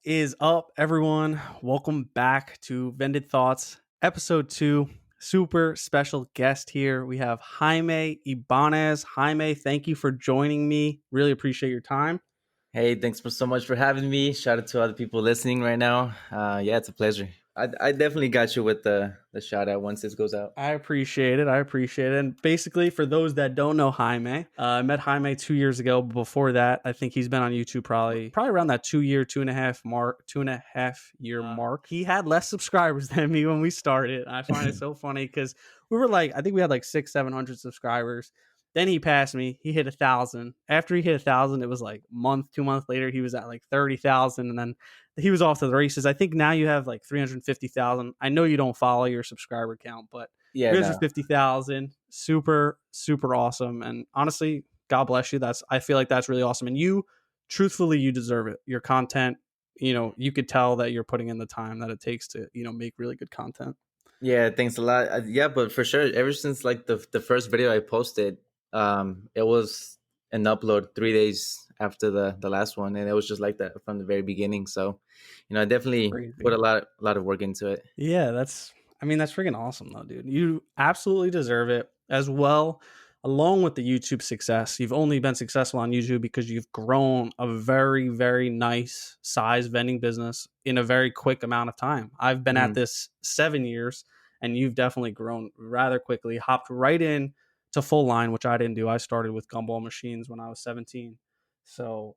is up, everyone? Welcome back to Vended Thoughts, episode 2. Super special guest here. We have Jaime Ibanez. Jaime, thank you for joining me. Really appreciate your time. Hey, thanks so much for having me. Shout out to other people listening right now. Yeah, it's a pleasure. I definitely got you with the shout out once this goes out. I appreciate it. And basically, for those that don't know Jaime, I met Jaime 2 years ago. Before that, I think he's been on YouTube probably around that 2 year, 2.5 year mark. He had less subscribers than me when we started. I find it so funny because we were I think we had like 700 subscribers. Then he passed me. He hit 1,000. After he hit 1,000, it was like month, 2 months later, he was at like 30,000, and then he was off to the races. I think now you have like 350,000. I know you don't follow your subscriber count, but Yeah, no. 350,000, super, super awesome. And honestly, God bless you. I feel like that's really awesome. And you, truthfully, you deserve it. Your content, you could tell that you're putting in the time that it takes to, make really good content. Yeah, thanks a lot. Yeah, but for sure, ever since like the first video I posted, it was an upload 3 days after the last one, and it was just like that from the very beginning. So, I definitely Crazy. put a lot of work into it. Yeah, that's freaking awesome though, dude. You absolutely deserve it as well. Along with the YouTube success, you've only been successful on YouTube because you've grown a very, very nice size vending business in a very quick amount of time. I've been at this 7 years, and you've definitely grown rather quickly, hopped right in to full line, which I didn't do. I started with gumball machines when I was 17. So,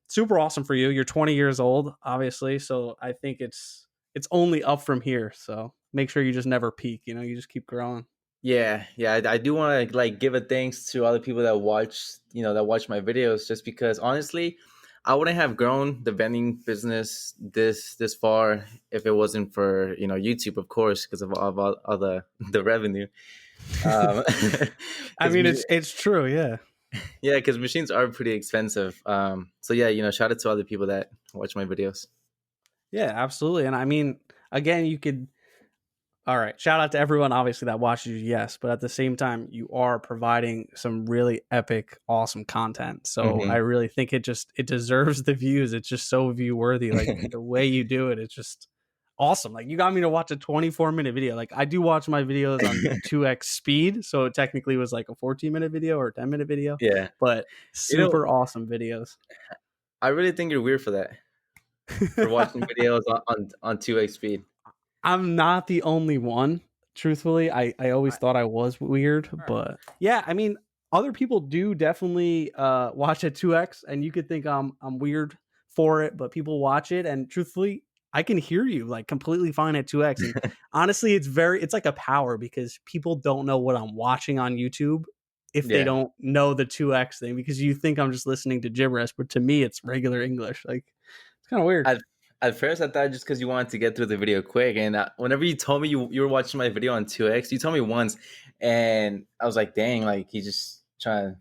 super awesome for you. You're 20 years old, obviously. So I think it's only up from here. So make sure you just never peak. You just keep growing. Yeah, I do want to like give a thanks to other people that watch my videos, just because honestly, I wouldn't have grown the vending business this far if it wasn't for YouTube, of course, because of all the revenue. Um, I mean, it's true. Yeah. yeah, because machines are pretty expensive. So yeah, shout out to other people that watch my videos. Yeah, absolutely. And I mean, again, you could. All right. Shout out to everyone, obviously, that watches you. Yes. But at the same time, you are providing some really epic, awesome content. So I really think it deserves the views. It's just so view worthy. Like the way you do it, it's just awesome. Like you got me to watch a 24-minute video. Like I do watch my videos on 2x speed. So it technically was like a 14-minute video or a 10-minute video. Yeah. But super awesome videos. I really think you're weird for that. For watching videos on 2x speed. I'm not the only one. Truthfully, I always thought I was weird, but yeah, I mean, other people do definitely watch at 2x, and you could think I'm weird for it, but people watch it, and truthfully, I can hear you like completely fine at 2x. And honestly, it's like a power because people don't know what I'm watching on YouTube if they don't know the 2x thing, because you think I'm just listening to gibberish, but to me, it's regular English. Like it's kind of weird. At first, I thought just because you wanted to get through the video quick, and whenever you told me you were watching my video on 2x, you told me once, and I was like, "Dang, like he's just trying to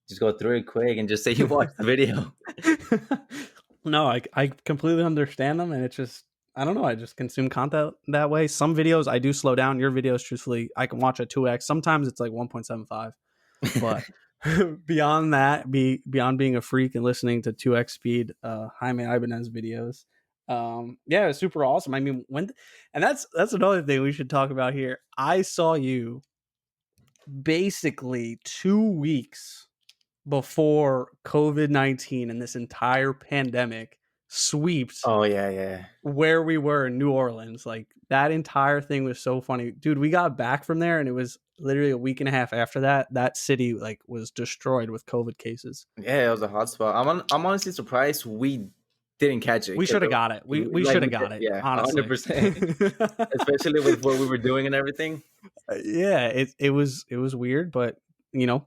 just go through it quick and just say you watched the video." No, I completely understand them, and it's just I don't know. I just consume content that way. Some videos I do slow down. Your videos, truthfully, I can watch at 2x. Sometimes it's like 1.75, but beyond that, beyond being a freak and listening to 2x speed, Jaime Ibanez videos, yeah, it's super awesome. I mean, and that's another thing we should talk about here. I saw you basically 2 weeks before COVID-19 and this entire pandemic sweeps. Oh yeah. Where we were in New Orleans, like that entire thing was so funny, dude. We got back from there, and it was literally a week and a half after that city like was destroyed with COVID cases. Yeah, it was a hot spot. I'm honestly surprised we didn't catch it. We should have got it. We should have got it. Yeah, honestly, 100%. Especially with what we were doing and everything. Yeah, it was weird, but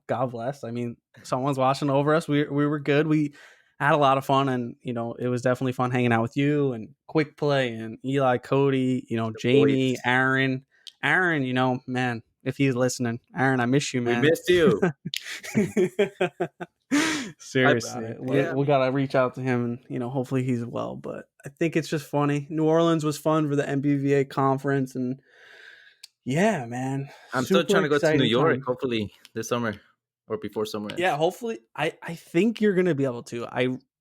God bless. I mean, someone's watching over us. We were good. We had a lot of fun, and it was definitely fun hanging out with you and Quick Play and Eli, Cody, Jamie, Aaron, man, if he's listening, Aaron, I miss you, man. We missed you. Seriously, we gotta reach out to him, and hopefully he's well. But I think it's just funny. New Orleans was fun for the MBVA conference, and yeah, man, I'm still trying to go to New York, hopefully this summer or before summer. Yeah, hopefully. I think you're gonna be able to.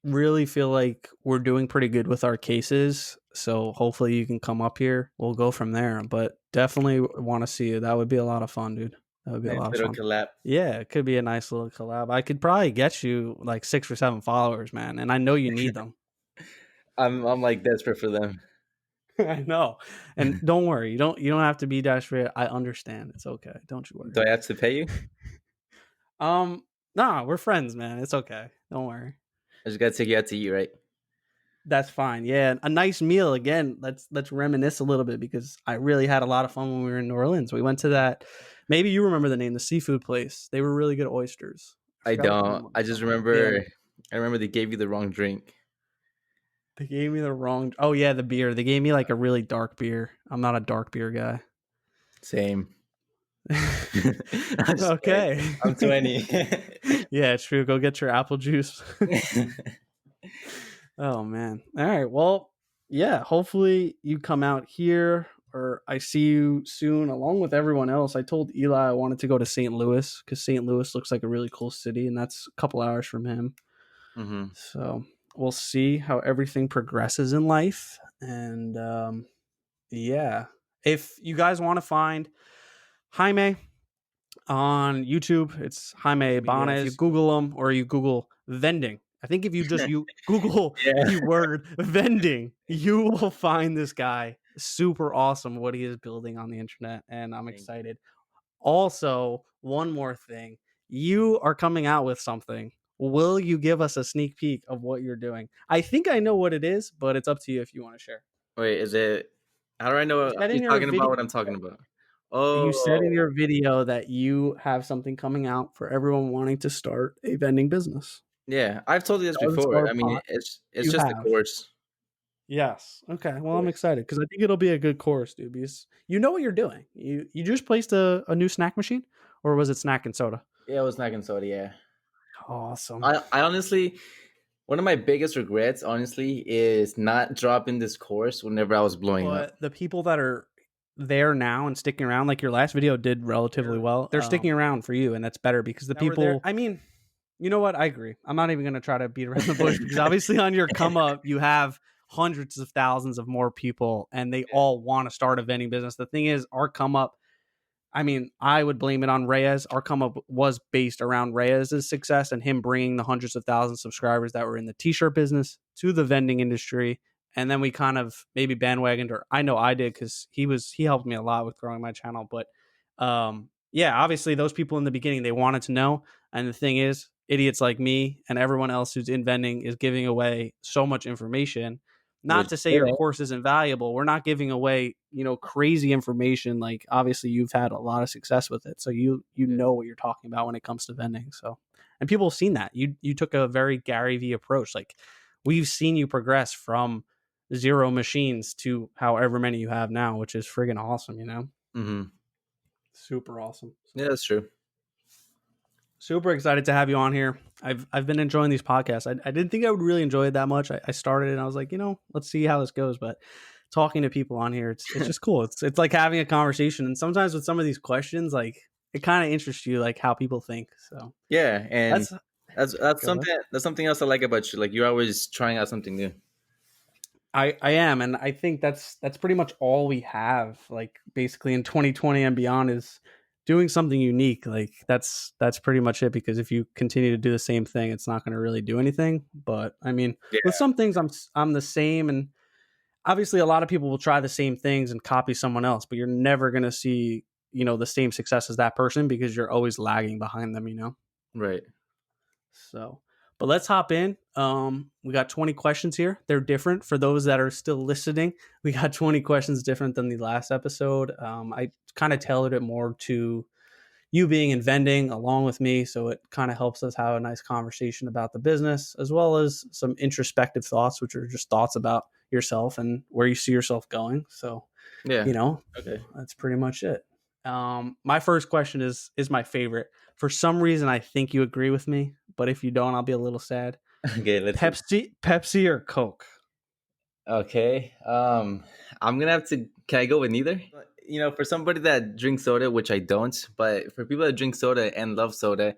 really feel like we're doing pretty good with our cases. So hopefully you can come up here. We'll go from there. But definitely want to see you. That would be a lot of fun, dude. That would be a Nice lot of little fun. collab. Yeah, it could be a nice little collab. I could probably get you like 6 or 7 followers, man. And I know you need them. I'm like desperate for them. I know. And don't worry, you don't have to be desperate. I understand. It's okay. Don't you Do worry. I have to pay you? Um, nah, we're friends, man. It's okay. Don't worry. I just gotta take you out to eat, right? That's fine. Yeah, a nice meal again. Let's reminisce a little bit because I really had a lot of fun when we were in New Orleans. We went to that. Maybe you remember the name, the seafood place. They were really good oysters. I I forgot what the don't. name was I just though. Yeah, remember. I remember they gave you the wrong drink. they gave me the wrong. Oh yeah, the beer. They gave me like a really dark beer. I'm not a dark beer guy. Same. I'm just kidding. Okay. I'm 20. Yeah, true. Go get your apple juice. Oh man. All right. Well, yeah, hopefully you come out here or I see you soon along with everyone else. I told Eli I wanted to go to St. Louis cuz St. Louis looks like a really cool city and that's a couple hours from him. Hmm. So, we'll see how everything progresses in life and yeah. If you guys want to find Jaime on YouTube. It's Jaime Ibanez. If you Google him or you Google vending, I think if you just you Google Yeah. the word vending, you will find this guy. Super awesome what he is building on the internet, and I'm Thank you. excited. Also, one more thing. You are coming out with something. Will you give us a sneak peek of what you're doing? I think I know what it is, but it's up to you if you want to share. Wait, is it? How do I You know said in you're your talking video about what I'm talking about? you said in Oh, your video that you have something coming out for everyone wanting to start a vending business. yeah. I've told you this Doesn't before. start I a mean, pot. it's You just a have. course. Yes. Okay. Well, I'm Course. excited because I think it'll be a good course, dude. Because you know what you're doing. You just placed a new snack machine, or was it snack and soda? Yeah, it was not soda. Yeah. Awesome. I honestly, one of my biggest regrets, honestly, is not dropping this course whenever I was blowing up. But the people that are there now and sticking around, like your last video did relatively well. They're sticking around for you, and that's better because the people. I mean, you know what? I agree. I'm not even going to try to beat around the bush because obviously on your come up, you have hundreds of thousands of more people and they all want to start a vending business. The thing is, our come up, I mean, I would blame it on Reyes. Our come up was based around Reyes' success and him bringing the hundreds of thousands of subscribers that were in the t-shirt business to the vending industry. And then we kind of maybe bandwagoned, or I know I did because he helped me a lot with growing my channel. But yeah, obviously those people in the beginning they wanted to know, and the thing is, idiots like me and everyone else who's in vending is giving away so much information. Not Which to say your course isn't valuable. We're not giving away, crazy information. Like obviously you've had a lot of success with it. So you yeah, know what you're talking about when it comes to vending. So and people have seen that. You took a very Gary V approach. Like we've seen you progress from zero machines to however many you have now, which is friggin' awesome. hmm Super awesome. yeah, So that's true. super excited to have you on here. I've been enjoying these podcasts. I didn't think I would really enjoy it that much. I started it and I was like, let's see how this goes. But talking to people on here, it's just cool. It's like having a conversation. And sometimes with some of these questions, like it kind of interests you, like how people think. So Yeah, and that's that's go ahead. something else I like about you. Like you're always trying out something new. I am, and I think that's pretty much all we have. Like basically in 2020 and beyond is doing something unique. Like that's pretty much it. Because if you continue to do the same thing, it's not going to really do anything. But I mean, Yeah, with some things, I'm the same, and obviously a lot of people will try the same things and copy someone else, but you're never going to see the same success as that person because you're always lagging behind them. right. So, but let's hop in. We got 20 questions here. They're different for those that are still listening. We got 20 questions different than the last episode. I kind of tailored it more to you being in vending along with me. So it kind of helps us have a nice conversation about the business as well as some introspective thoughts, which are just thoughts about yourself and where you see yourself going. So, Yeah. you know, Okay. that's pretty much it. My first question is my favorite. For some reason, I think you agree with me, but if you don't, I'll be a little sad. Okay. Let's see. Pepsi or Coke? Okay. I'm gonna have to. Can I go with neither? For somebody that drinks soda, which I don't, but for people that drink soda and love soda,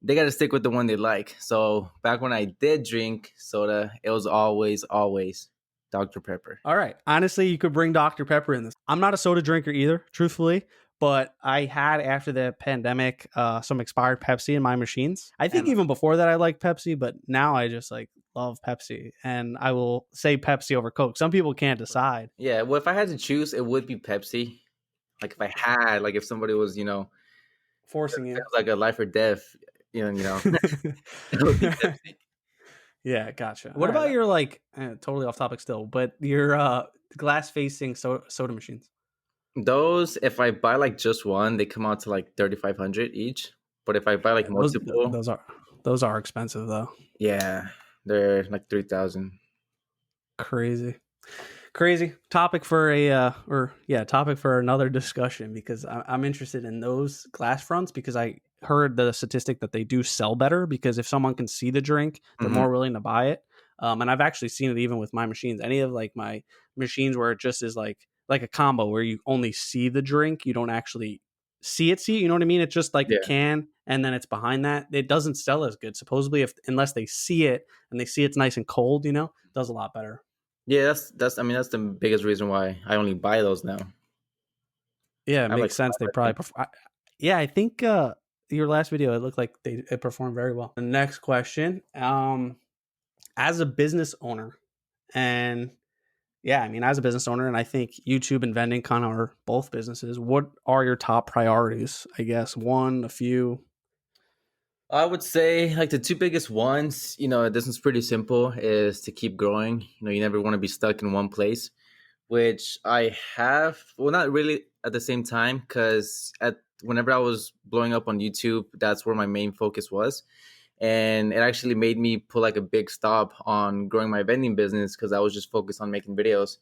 they got to stick with the one they like. So back when I did drink soda, it was always Dr. Pepper. All right. Honestly, you could bring Dr. Pepper in this. I'm not a soda drinker either, truthfully, but I had after the pandemic some expired Pepsi in my machines. I think And even before that I liked Pepsi, but now I just like love Pepsi and I will say Pepsi over Coke. Some people can't decide. yeah, well, if I had to choose, it would be Pepsi. Like if I had, like if somebody was, Forcing it you. was like a life or death, it would be Pepsi. Yeah, gotcha. What All about right. your like totally off topic still, but your glass facing soda machines? Those, if I buy like just one, they come out to like 3,500 each. But if I buy like Yeah, those multiple, those are those are expensive though. yeah, they're like 3,000. Crazy. Crazy topic for a topic for another discussion because I'm interested in those glass fronts because I heard the statistic that they do sell better because if someone can see the drink they're Hmm. more willing to buy it, and I've actually seen it even with my machines, any of like my machines where it just is like a combo where you only see the drink, you don't actually see it, you know what I mean, it's just like a Yeah. can and then it's behind that, it doesn't sell as good supposedly if unless they see it and they see it's nice and cold, it does a lot better. Yeah, that's I mean that's the biggest reason why I only buy those now. Yeah, it I have like makes sense. five, They I probably think. yeah, I think your last video it looked like it performed very well. The next question, as a business owner and yeah, I mean as a business owner and I think YouTube and vending kind of are both businesses. What are your top priorities? I guess one, a few. I would say like the two biggest ones, this is pretty simple, is to keep growing. You never want to be stuck in one place, which I have. Well, not really at the same time, because at whenever I was blowing up on YouTube, that's where my main focus was, and it actually made me put like a big stop on growing my vending business because I was just focused on making videos,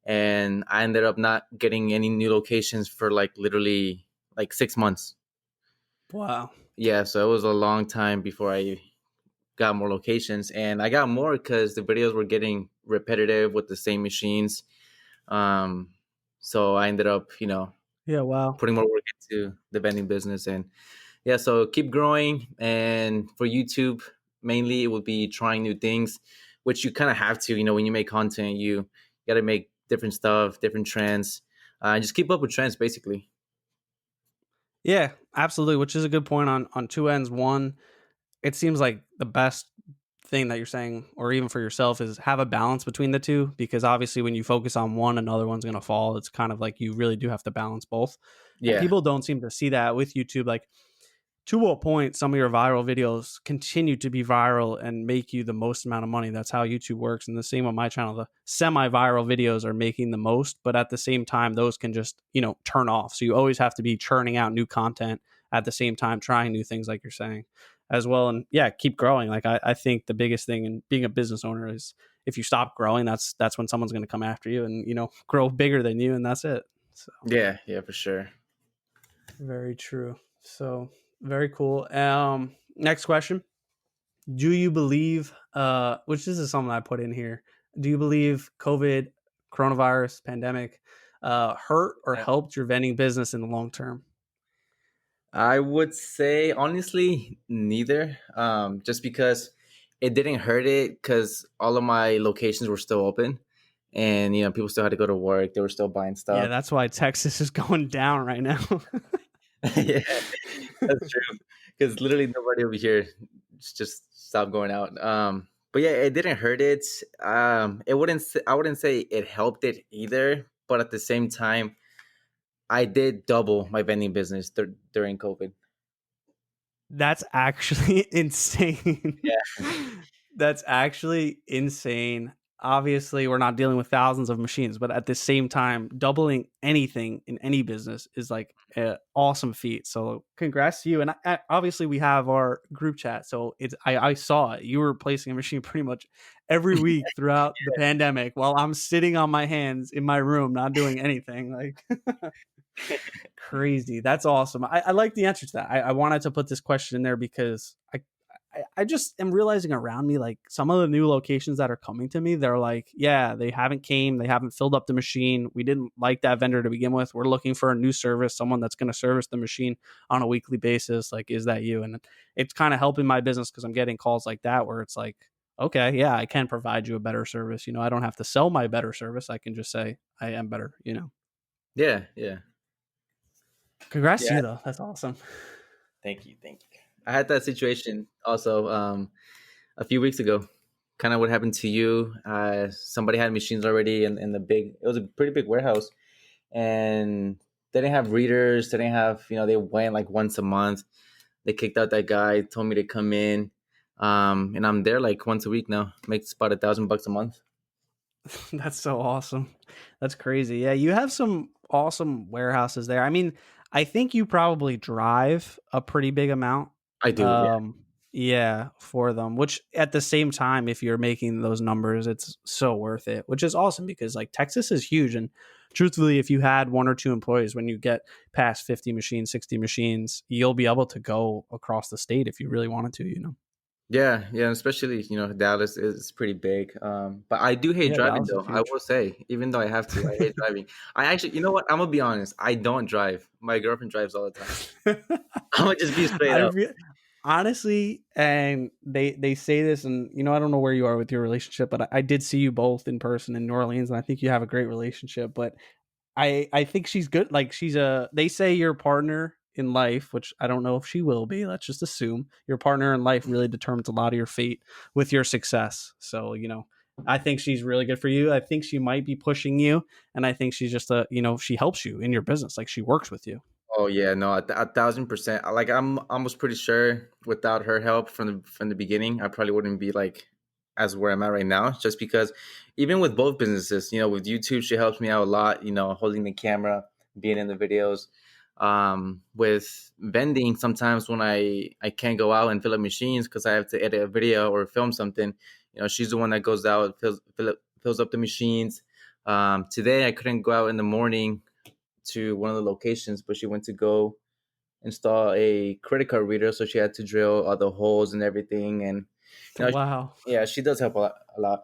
and I ended up not getting any new locations for like literally like 6 months. Wow. Yeah, so it was a long time before I got more locations, and I got more because the videos were getting repetitive with the same machines. um so I ended up Yeah, wow. putting more work into the vending business. And yeah, so keep growing. And for YouTube mainly, it would be trying new things, which you kind of have to, when you make content, you got to make different stuff, different trends, and just keep up with trends basically. Yeah, absolutely, which is a good point on two ends. One, it seems like the best thing that you're saying, or even for yourself, is have a balance between the two because obviously when you focus on one, another one's going to fall. It's kind of like you really do have to balance both. And Yeah. people don't seem to see that with YouTube. Like to a point, some of your viral videos continue to be viral and make you the most amount of money. That's how YouTube works. And the same on my channel, the semi-viral videos are making the most, but at the same time, those can just, turn off. So you always have to be churning out new content at the same time, trying new things like you're saying as well. And yeah, keep growing. Like I think the biggest thing in being a business owner is if you stop growing, that's when someone's going to come after you and, grow bigger than you. And that's it. So Yeah, yeah, for sure. very true. So very cool. Next question. Do you believe which this is something I put in here. Do you believe COVID, coronavirus, pandemic hurt or Yeah. helped your vending business in the long term? I would say honestly neither. Just because it didn't hurt it because all of my locations were still open, and people still had to go to work. They were still buying Yeah, stuff. that's why Texas is going down right now. Yeah, that's true. Because literally nobody over here just stopped going out. But yeah, it didn't hurt it. I wouldn't say it helped it either. But at the same time, I did double my vending business during COVID. That's actually insane. Yeah, That's actually insane. Obviously, we're not dealing with thousands of machines, but at the same time, doubling anything in any business is like an awesome feat. So, congrats to you. And obviously, we have our group chat. So, I saw it. You were replacing a machine pretty much every week throughout the pandemic while I'm sitting on my hands in my room, not doing anything. Like, crazy. That's awesome. I like the answer to that. I wanted to put this question in there because I just am realizing around me, like some of the new locations that are coming to me, they're like, yeah, they haven't came, they haven't filled up the machine. We didn't like that vendor to begin with. We're looking for a new service, someone that's going to service the machine on a weekly basis. Like, is that you? And it's kind of helping my business because I'm getting calls like that where it's like, okay, yeah, I can provide you a better service. I don't have to sell my better service. I can just say I am better. Yeah, yeah, Congrats to yeah. you though. That's awesome. Thank you, thank you. I had that situation also a few weeks ago. Kind of what happened to you. Somebody had machines already in the big. It was a pretty big warehouse, and they didn't have readers. They didn't have. They went like once a month. They kicked out that guy. Told me to come in, and I'm there like once a week now. Makes about $1,000 a month. That's so awesome. That's crazy. Yeah, you have some awesome warehouses there. I mean, I think you probably drive a pretty big amount. I do. Yeah. Um, yeah, for them, which at the same time, if you're making those numbers, it's so worth it, which is awesome because like Texas is huge. And truthfully, if you had one or two employees, when you get past 50 machines, 60 machines, you'll be able to go across the state if you really wanted to. Yeah, yeah, especially Dallas is pretty big. But I do hate Yeah, driving Dallas is though. I huge. will say, even though I have to, I hate driving. I actually, you know what? I'm gonna be honest. I don't drive. My girlfriend drives all the time. I'm gonna just be straight I up. re- honestly, and they say this, and I don't know where you are with your relationship, but I did see you both in person in New Orleans, and I think you have a great relationship. But I think she's good. Like they say your partner in life, which I don't know if she will be. Let's just assume your partner in life really determines a lot of your fate with your success. So I think she's really good for you. I think she might be pushing you, and I think she's just she helps you in your business. Like she works with you. Oh yeah, no, 1,000%. Like I'm almost pretty sure without her help from the beginning, I probably wouldn't be like as where I'm at right now. Just because, even with both businesses, with YouTube, she helps me out a lot. Holding the camera, being in the videos. With vending, sometimes when I can't go out and fill up machines because I have to edit a video or film something, she's the one that goes out, fills up the machines. Today I couldn't go out in the morning to one of the locations, but she went to go install a credit card reader, so she had to drill all the holes and everything. And you know, Wow. yeah, she does help a lot. A lot.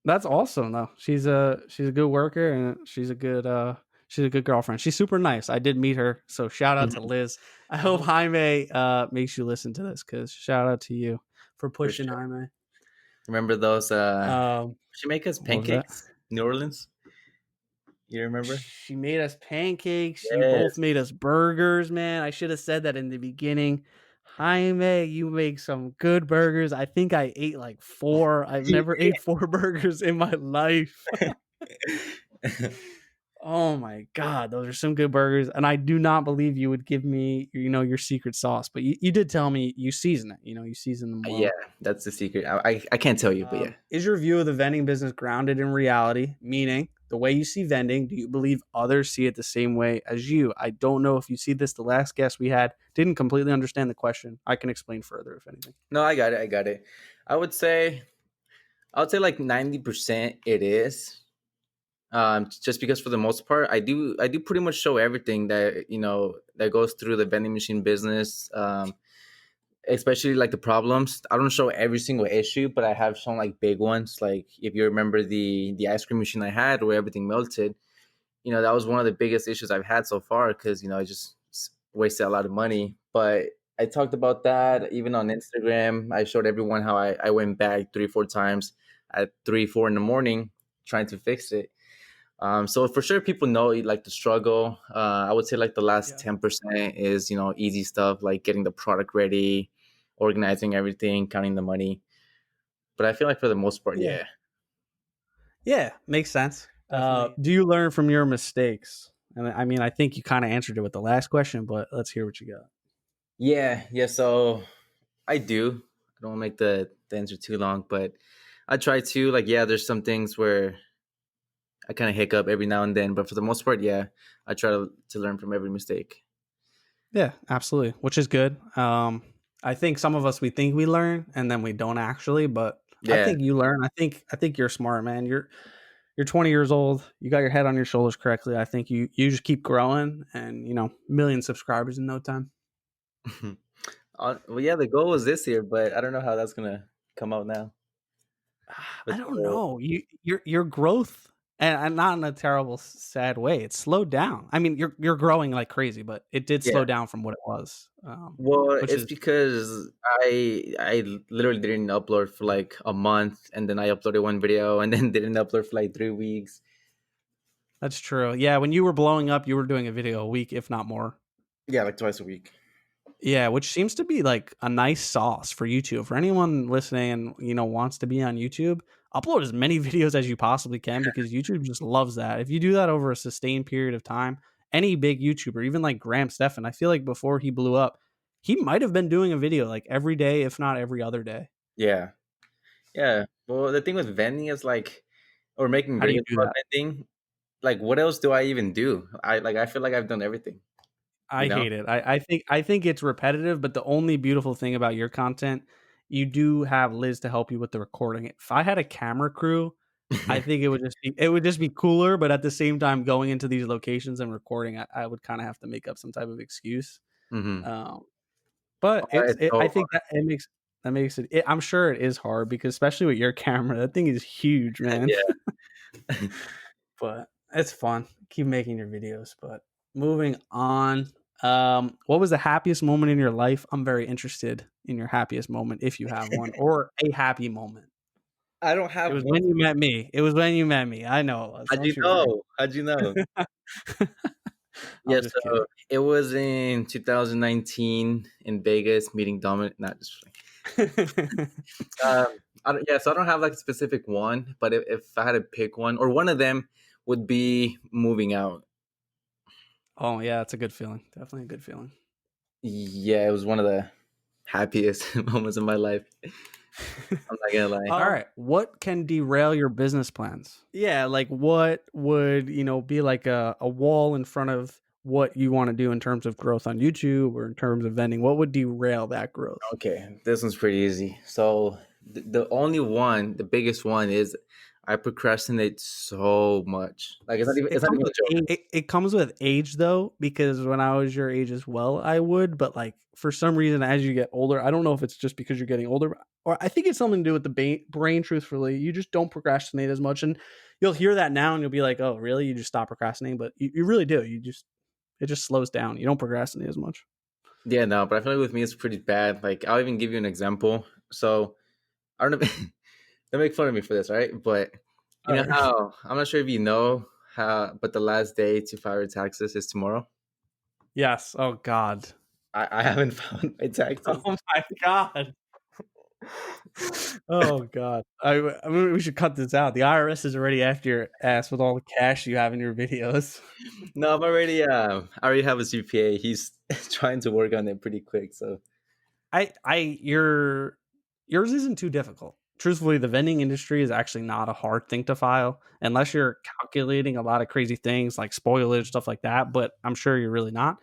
That's awesome though. She's a good worker and she's a good girlfriend. She's super nice. I did meet her, so shout out to Liz. I hope Jaime makes you listen to this because shout out to you for For pushing sure. Jaime. Remember those? She make us What was that? pancakes, New Orleans. You remember? She made us pancakes. You both Yes. made us burgers, man. I should have said that in the beginning. Jaime, you make some good burgers. I think I ate like four. I've never ate four burgers in my life. Oh my god, those are some good burgers, and I do not believe you would give me, your secret sauce. But you did tell me you season it. You season them Yeah, well. that's the secret. I can't tell you, but yeah. Is your view of the vending business grounded in reality? Meaning, the way you see vending, do you believe others see it the same way as you? I don't know if you see this. The last guest we had didn't completely understand the question. I can explain further if anything. No, I got it. I got it. I would say I would say like 90% it is. Just because for the most part, I do pretty much show everything that goes through the vending machine business. Especially like the problems. I don't show every single issue, but I have shown like big ones. Like if you remember the ice cream machine I had where everything melted, that was one of the biggest issues I've had so far because I just wasted a lot of money. But I talked about that even on Instagram. I showed everyone how I went back 3 4 times at 3 4 in the morning trying to fix it. So for sure, people know like the struggle. I would say like the last Yeah. 10% is easy stuff like getting the product ready, organizing everything, counting the money. But I feel like for the most part, Yeah. yeah, Yeah. Makes sense. definitely. Do you learn from your mistakes? And I mean, I think you kind of answered it with the last question, but let's hear what you got. Yeah, yeah. So I do. I don't want to make the answer too long, but I try to like yeah. There's some things where I kind of hiccup every now and then, but for the most part, yeah, I try to learn from every mistake. Yeah, absolutely, which is good. I think some of us we think we learn and then we don't actually, but I Yeah. think you learn. I think you're smart, man. You're 20 years old. You got your head on your shoulders correctly. I think you just keep growing and million subscribers in no time. Well, yeah, the goal was this year, but I don't know how that's gonna come out now. I With don't the, know. Your growth, and not in a terrible sad way. It slowed down. I mean, you're growing like crazy, but it did yeah. slow down from what it was. Well, Which it's is because I literally didn't upload for like a month, and then I uploaded one video, and then didn't upload for like 3 weeks. that's true. Yeah, when you were blowing up, you were doing a video a week, if not more. Yeah, like twice a week. Yeah, which seems to be like a nice sauce for YouTube. For anyone listening and wants to be on YouTube, upload as many videos as you possibly can because YouTube just loves that. If you do that over a sustained period of time, any big YouTuber, even like Graham Stephan, I feel like before he blew up, he might have been doing a video like every day, if not every other day. Yeah, yeah. Well, the thing with vending is like, or making How do you videos do about that? vending. Like, what else do I even do? I feel like I've done everything. You I know? hate it. I think it's repetitive, but the only beautiful thing about your content, you do have Liz to help you with the recording. If I had a camera crew, I think it would just be cooler, but at the same time, going into these locations and recording, I would kind of have to make up some type of excuse. Hmm. Um, but It's I so think that makes it. I'm sure it is hard because especially with your camera, that thing is huge, hard. man. Yeah. But it's fun. Keep making your videos. But moving on, what was the happiest moment in your life? I'm very interested in your happiest moment if you have one, or a happy moment. I don't It have was one. when you met me. It was when you met me. I know it was. How'd you Don't you worry. know? How'd you know? Yeah, I'm just so kidding. it was in 2019 in Vegas, meeting Dominick. Not just so I don't have like a specific one, but if I had to pick one, or one of them would be moving out. Oh yeah, it's a good feeling. Definitely a good feeling. Yeah, it was one of the happiest moments of my life. I'm not gonna lie. All right. What can derail your business plans? Yeah, like what would, be like a wall in front of what you want to do in terms of growth on YouTube or in terms of vending? What would derail that growth? Okay, this one's pretty easy. So the only one, the biggest one is I procrastinate so much. Like It it's not comes even a with joke. age. It comes with age though, because when I was your age as well, I would, but like for some reason, as you get older, I don't know if it's just because you're getting older, or I think it's something to do with the brain. Truthfully, you just don't procrastinate as much, and you'll hear that now, and you'll be like, "Oh, really? You just stop procrastinating?" But you really do. It just slows down. You don't procrastinate as much. Yeah, no, but I feel like with me it's pretty bad. Like I'll even give you an example. So I don't know. Don't make fun of me for this, right? But you All know right. how I'm not sure if you know how, but the last day to file your taxes is tomorrow. Yes. Oh God. I haven't found my taxes. Oh my God. Oh God. I mean, we should cut this out. The IRS is already after your ass with all the cash you have in your videos. No, I'm already. I already have a CPA. He's trying to work on it pretty quick. So Yours isn't too difficult. Truthfully, the vending industry is actually not a hard thing to file unless you're calculating a lot of crazy things like spoilage, stuff like that. But I'm sure you're really not.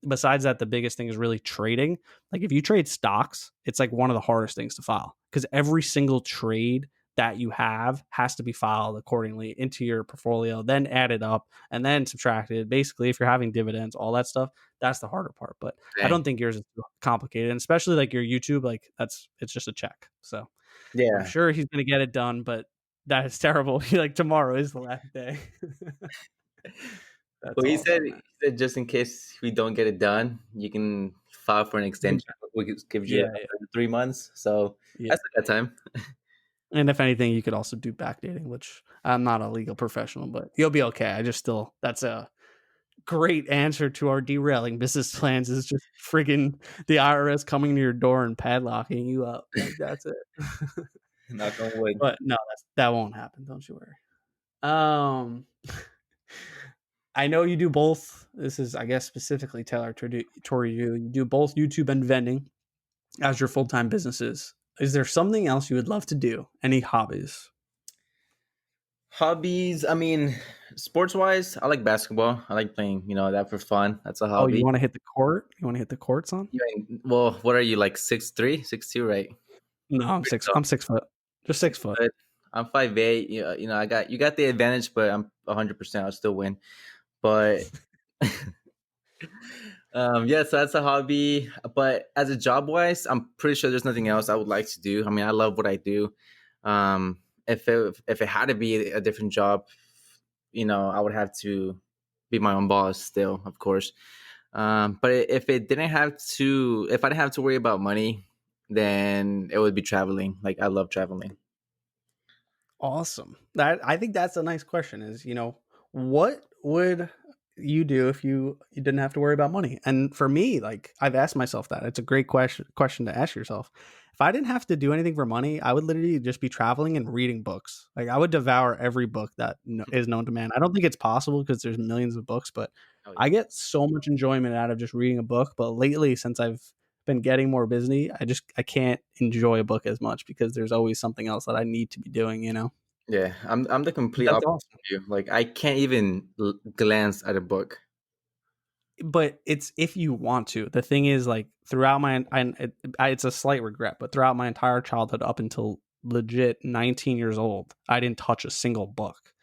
Besides that, the biggest thing is really trading. Like if you trade stocks, it's like one of the hardest things to file because every single trade that you have has to be filed accordingly into your portfolio, then added up and then subtracted. Basically, if you're having dividends, all that stuff, that's the harder part. But I dang. don't think yours is too complicated, and especially like your YouTube, like it's just a check. So I'm Yeah. sure he's gonna get it done, but that is terrible. Like tomorrow is the last day. That's Well, awesome, he man. said just in case we don't get it done, you can file for an extension, which gives you Yeah, yeah, another 3 months. So yeah. that's a good time. And if anything, you could also do backdating, which I'm not a legal professional, but you'll be okay. I just still that's a great answer to our derailing business plans is just friggin' the IRS coming to your door and padlocking you up. Like that's it. Knock on wood. But no, that won't happen. Don't you worry. Um, I know you do both. This is, I guess, specifically tailored toward you. You do both YouTube and vending as your full time businesses. Is there something else you would love to do? Any hobbies? Hobbies. I mean, sports wise, I like basketball. I like playing, that for fun. That's a Oh, you hobby. want to hit the court? You want to hit the courts on? Well, what are you like 6'3", 6'2", right? No, I'm Pretty six. tall. I'm 6 foot. Just 6 foot. But I'm 5'8". You got the advantage, but I'm 100%. I'll still win. But Yeah, so that's a hobby. But as a job wise, I'm pretty sure there's nothing else I would like to do. I mean, I love what I do. If it had to be a different job, I would have to be my own boss still, of course. But if I didn't have to worry about money, then it would be traveling. Like I love traveling. Awesome. That I think that's a nice question is, what would you do if you didn't have to worry about money? And for me, like I've asked myself that. It's a great question to ask yourself. If I didn't have to do anything for money, I would literally just be traveling and reading books. Like I would devour every book that is known to man. I don't think it's possible because there's millions of books, but Oh I yeah. get so much enjoyment out of just reading a book. But lately, since I've been getting more busy, I can't enjoy a book as much because there's always something else that I need to be doing. Yeah, I'm the complete That's opposite awesome. of you. Like I can't even glance at a book. But it's if you want to. The thing is, like throughout it's a slight regret, but throughout my entire childhood up until legit 19 years old, I didn't touch a single book.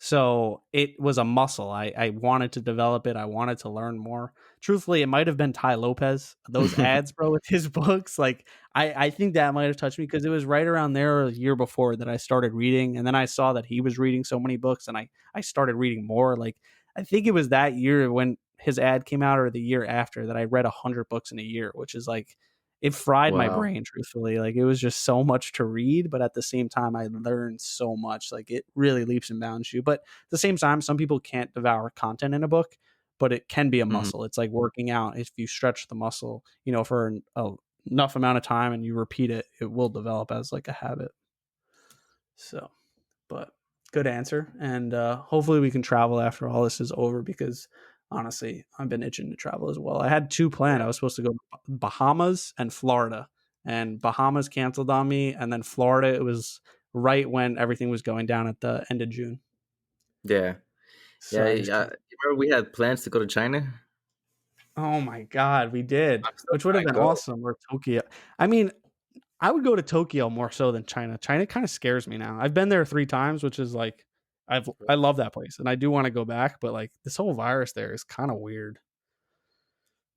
So it was a muscle. I wanted to develop it. I wanted to learn more. Truthfully, it might have been Ty Lopez. Those ads, bro, with his books. Like I think that might have touched me because it was right around there a year before that I started reading. And then I saw that he was reading so many books and I started reading more. Like I think it was that year when his ad came out or the year after that I read 100 books in a year, which is like it fried my Wow. brain truthfully. Like it was just so much to read, but at the same time I learned so much. Like it really leaps and bounds you. But at the same time, some people can't devour content in a book, but it can be a Mhm. muscle. It's like working out. If you stretch the muscle, for enough amount of time and you repeat it, it will develop as like a habit. So but good answer. And hopefully we can travel after all this is over because honestly, I've been itching to travel as well. I had two planned. Yeah. I was supposed to go to Bahamas and Florida, and Bahamas canceled on me. And then Florida, it was right when everything was going down at the end of June. Yeah. So Yeah. I just Yeah. can't. You remember we had plans to go to China? Oh my God, we did, I'm still which would have trying been to go. awesome. Or Tokyo. I mean, I would go to Tokyo more so than China. China kind of scares me now. I've been there 3 times, which is like I love that place and I do want to go back, but like this whole virus there is kind of weird.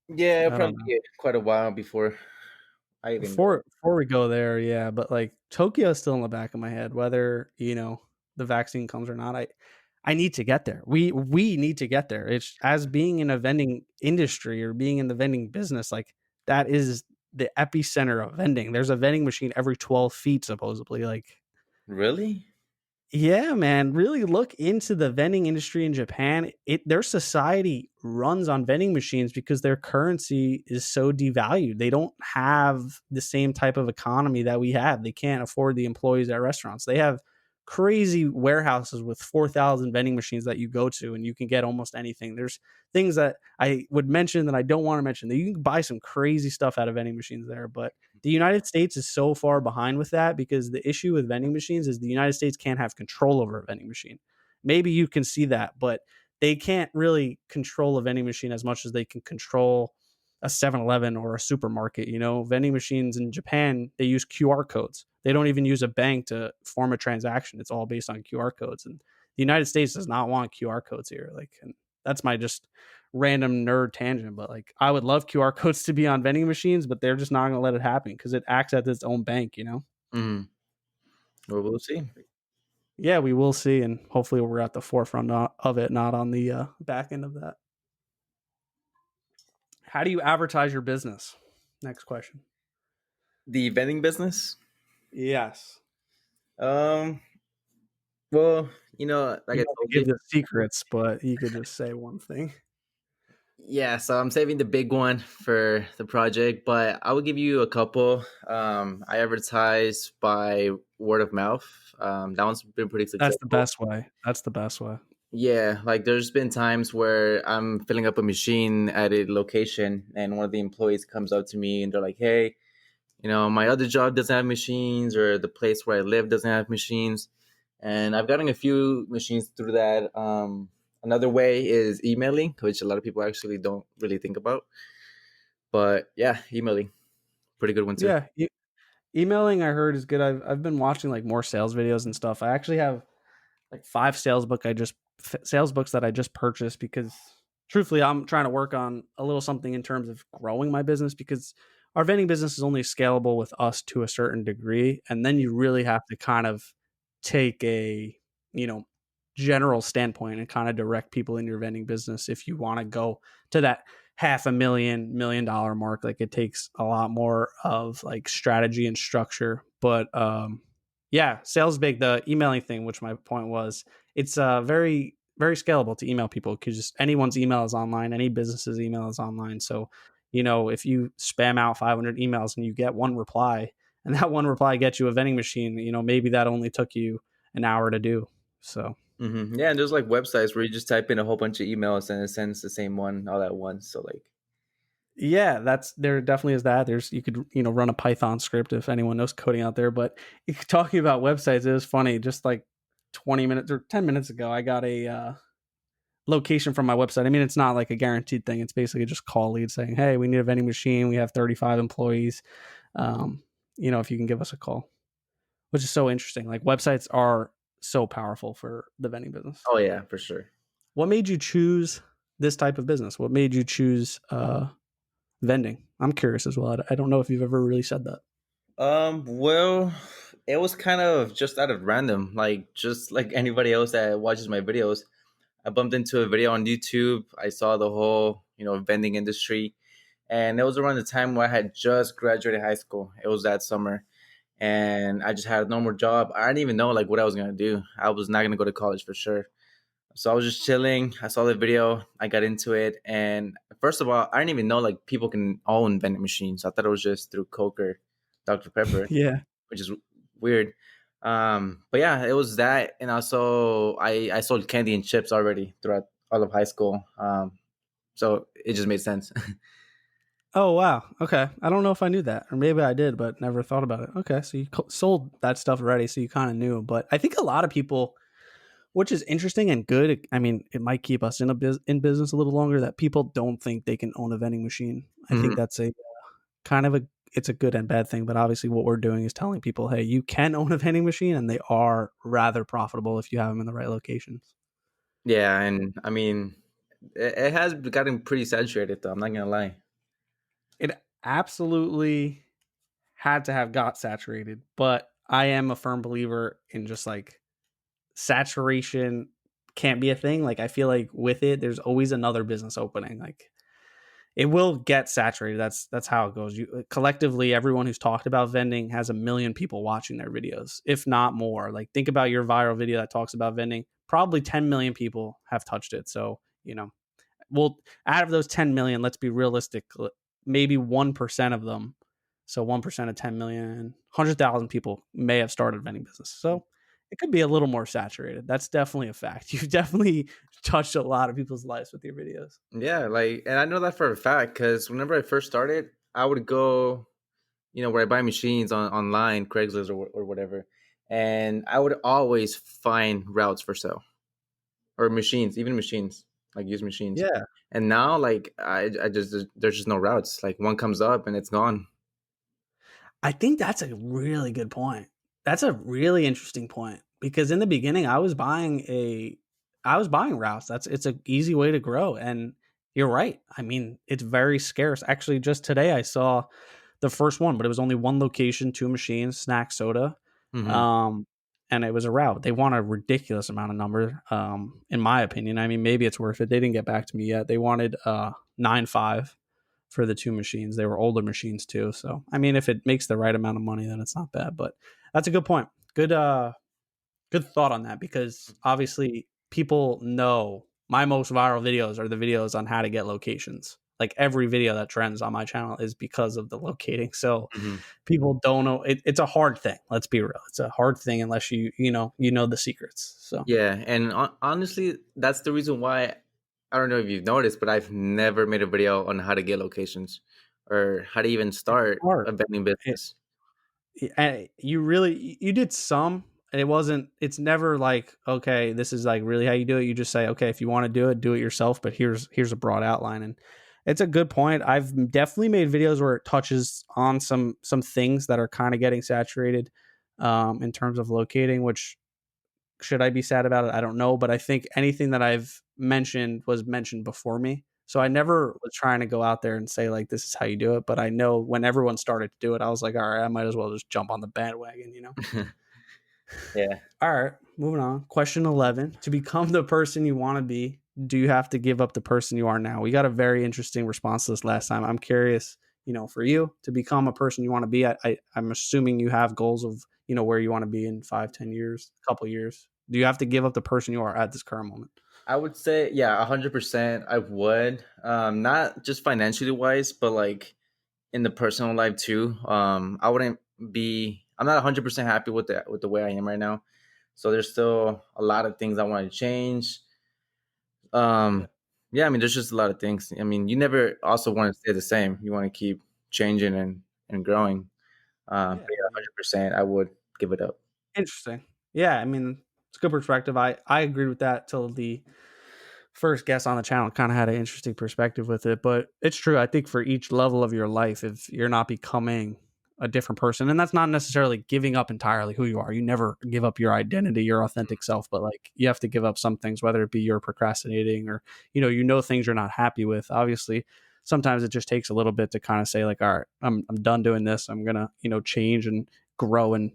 Yeah, it'll I don't probably know. be quite a while before I even go. Before we go there, yeah, but like Tokyo is still in the back of my head, whether the vaccine comes or not. I need to get there. We need to get there. It's as being in a vending industry or being in the vending business, like that is the epicenter of vending. There's a vending machine every 12 feet, supposedly. Like Really? yeah, man, really look into the vending industry in Japan. Their society runs on vending machines because their currency is so devalued. They don't have the same type of economy that we have. They can't afford the employees at restaurants. They have crazy warehouses with 4,000 vending machines that you go to and you can get almost anything. There's things that I would mention that I don't want to mention. That you can buy some crazy stuff out of vending machines there, but the United States is so far behind with that because the issue with vending machines is the United States can't have control over a vending machine. Maybe you can see that, but they can't really control a vending machine as much as they can control a 7-Eleven or a supermarket. Vending machines in Japan, they use QR codes. They don't even use a bank to form a transaction. It's all based on QR codes. And the United States does not want QR codes here. Like, and that's my just random nerd tangent, but like I would love QR codes to be on vending machines, but they're just not going to let it happen because it acts as its own bank. Mm. Well, we'll see. Yeah, we will see, and hopefully we're at the forefront of it, not on the back end of that. How do you advertise your business? Next question. The vending business. Yes. Um. Well, like You I don't have to told you. give the secrets, but you could just say one thing. Yeah, so I'm saving the big one for the project, but I will give you a couple. I advertise by word of mouth. That one's been pretty That's the successful. best way. That's the best way. Yeah, like there's been times where I'm filling up a machine at a location, and one of the employees comes up to me and they're like, "Hey, my other job doesn't have machines, or the place where I live doesn't have machines." And I've gotten a few machines through that. Another way is emailing, which a lot of people actually don't really think about. But yeah, emailing, pretty good one too. Yeah, emailing I heard is good. I've been watching like more sales videos and stuff. I actually have like 5 sales books that I just purchased because truthfully, I'm trying to work on a little something in terms of growing my business because our vending business is only scalable with us to a certain degree. And then you really have to kind of take a, you know, general standpoint and kind of direct people in your vending business if you want to go to that half a million $1 million mark. Like it takes a lot more of like strategy and structure. But yeah, sales big, the emailing thing, which my point was, it's very very scalable to email people because anyone's email is online, any business's email is online. So, if you spam out 500 emails and you get one reply, and that one reply gets you a vending machine, maybe that only took you an hour to do. So, Yeah, and there's like websites where you just type in a whole bunch of emails and it sends the same one all at once. So like, yeah, that's there definitely is that. There's you could run a Python script if anyone knows coding out there. But talking about websites, it was funny. Just like 20 minutes or 10 minutes ago, I got a location from my website. I mean, it's not like a guaranteed thing. It's basically just call lead saying, "Hey, we need a vending machine. We have 35 employees. Um, if you can give us a call," which is so interesting. Like websites are so powerful for the vending business. oh yeah, for sure. What made you choose this type of business? What made you choose vending? I'm curious as well. I don't know if you've ever really said that. Well, it was kind of just out of random, like just like anybody else that watches my videos. I bumped into a video on YouTube. I saw the whole, vending industry, and it was around the time where I had just graduated high school. It was that summer, and I just had a normal job. I didn't even know like what I was gonna do. I was not gonna go to college for sure. So I was just chilling. I saw the video. I got into it, and first of all, I didn't even know like people can own vending machines. I thought it was just through Coke or Dr Pepper, Yeah. which is weird. But yeah, it was that, and also I sold candy and chips already throughout all of high school. So it just made sense. Oh wow. Okay. I don't know if I knew that, or maybe I did, but never thought about it. Okay, so you sold that stuff already, so you kind of knew. But I think a lot of people, which is interesting and good. I mean, it might keep us in business a little longer. That people don't think they can own a vending machine. I think Mhm. that's a kind of a it's a good and bad thing. But obviously, what we're doing is telling people, hey, you can own a vending machine, and they are rather profitable if you have them in the right locations. Yeah, and I mean, it has gotten pretty saturated though. I'm not gonna lie. It absolutely had to have got saturated, but I am a firm believer in just like saturation can't be a thing. Like I feel like with it, there's always another business opening. Like it will get saturated. That's how it goes. You collectively, everyone who's talked about vending has a million people watching their videos, if not more. Like think about your viral video that talks about vending. Probably 10 million people have touched it. So well, out of those 10 million, let's be realistic. Maybe 1% of them, so 1% of 10 million, 100,000 people may have started a vending business. So it could be a little more saturated. That's definitely a fact. You've definitely touched a lot of people's lives with your videos. Yeah, like, and I know that for a fact because whenever I first started, I would go, where I buy machines online, Craigslist or whatever, and I would always find routes for sale or machines, even machines, like used machines. Yeah. And now, like, I just there's just no routes. Like one comes up and it's gone. I think that's a really good point. That's a really interesting point because in the beginning I was buying routes. It's an easy way to grow and you're right. I mean, it's very scarce. Actually, just today I saw the first one, but it was only one location, two machines, snack soda. Hmm. Um and it was a route. They want a ridiculous amount of number in my opinion. I mean, maybe it's worth it. They didn't get back to me yet. They wanted 9.5 for the two machines. They were older machines too. So I mean, if it makes the right amount of money, then it's not bad. But that's a good point. Good thought on that because obviously people know my most viral videos are the videos on how to get locations. Like every video that trends on my channel is because of the locating. So Hmm. people don't know it's a hard thing. Let's be real. It's a hard thing unless you know the secrets. So Yeah, and honestly, that's the reason why I don't know if you've noticed, but I've never made a video on how to get locations or how to even start hard. a vending business. You really you did some and it's never like okay this is like really how you do it. You just say okay if you want to do it yourself, but here's a broad outline. And it's a good point. I've definitely made videos where it touches on some things that are kind of getting saturated in terms of locating, which should I be sad about it? I don't know, but I think anything that I've mentioned before me. So I never was trying to go out there and say like this is how you do it. But I know when everyone started to do it, I was like, all right, I might as well just jump on the bandwagon, you know? Yeah, All right, moving on. Question 11. To become the person you want to be, do you have to give up the person you are now? We got a very interesting response to this last time. I'm curious, for you to become a person you want to be. I'm assuming you have goals of, where you want to be in 5, 10 years, a couple years. Do you have to give up the person you are at this current moment? I would say, yeah, 100%. I would, not just financially wise, but like in the personal life too. I wouldn't be. I'm not 100% happy with the way I am right now. So there's still a lot of things I want to change. Yeah. Yeah, I mean, there's just a lot of things. I mean, you never also want to stay the same. You want to keep changing and growing. But Yeah. yeah, I mean, 100%. I would give it up. interesting. Yeah. I mean, it's a good perspective. I agreed with that till the first guest on the channel kind of had an interesting perspective with it, but it's true. I think for each level of your life, if you're not becoming a different person, and that's not necessarily giving up entirely who you are. You never give up your identity, your authentic self, but like you have to give up some things, whether it be you're procrastinating or things you're not happy with. Obviously, sometimes it just takes a little bit to kind of say like, all right, I'm done doing this. I'm gonna change and grow and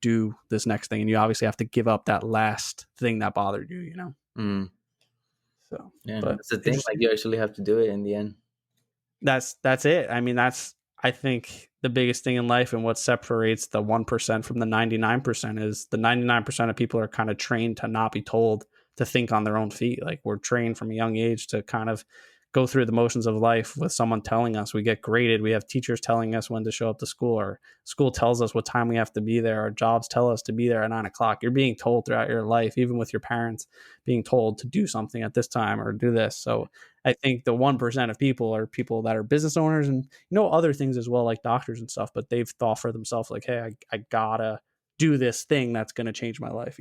do this next thing. And you obviously have to give up that last thing that bothered you. Mm, So, yeah, but that's the thing. Like interesting. you actually have to do it in the end. That's it. I mean, that's I think the biggest thing in life and what separates the 1% from the 99% is the 99% of people are kind of trained to not be told to think on their own feet. Like we're trained from a young age to kind of go through the motions of life with someone telling us. We get graded. We have teachers telling us when to show up to school, or school tells us what time we have to be there. Our jobs tell us to be there at 9 o'clock. You're being told throughout your life, even with your parents being told to do something at this time or do this. So I think the 1% of people are people that are business owners and other things as well, like doctors and stuff, but they've thought for themselves like, hey, I gotta do this thing that's gonna change my life.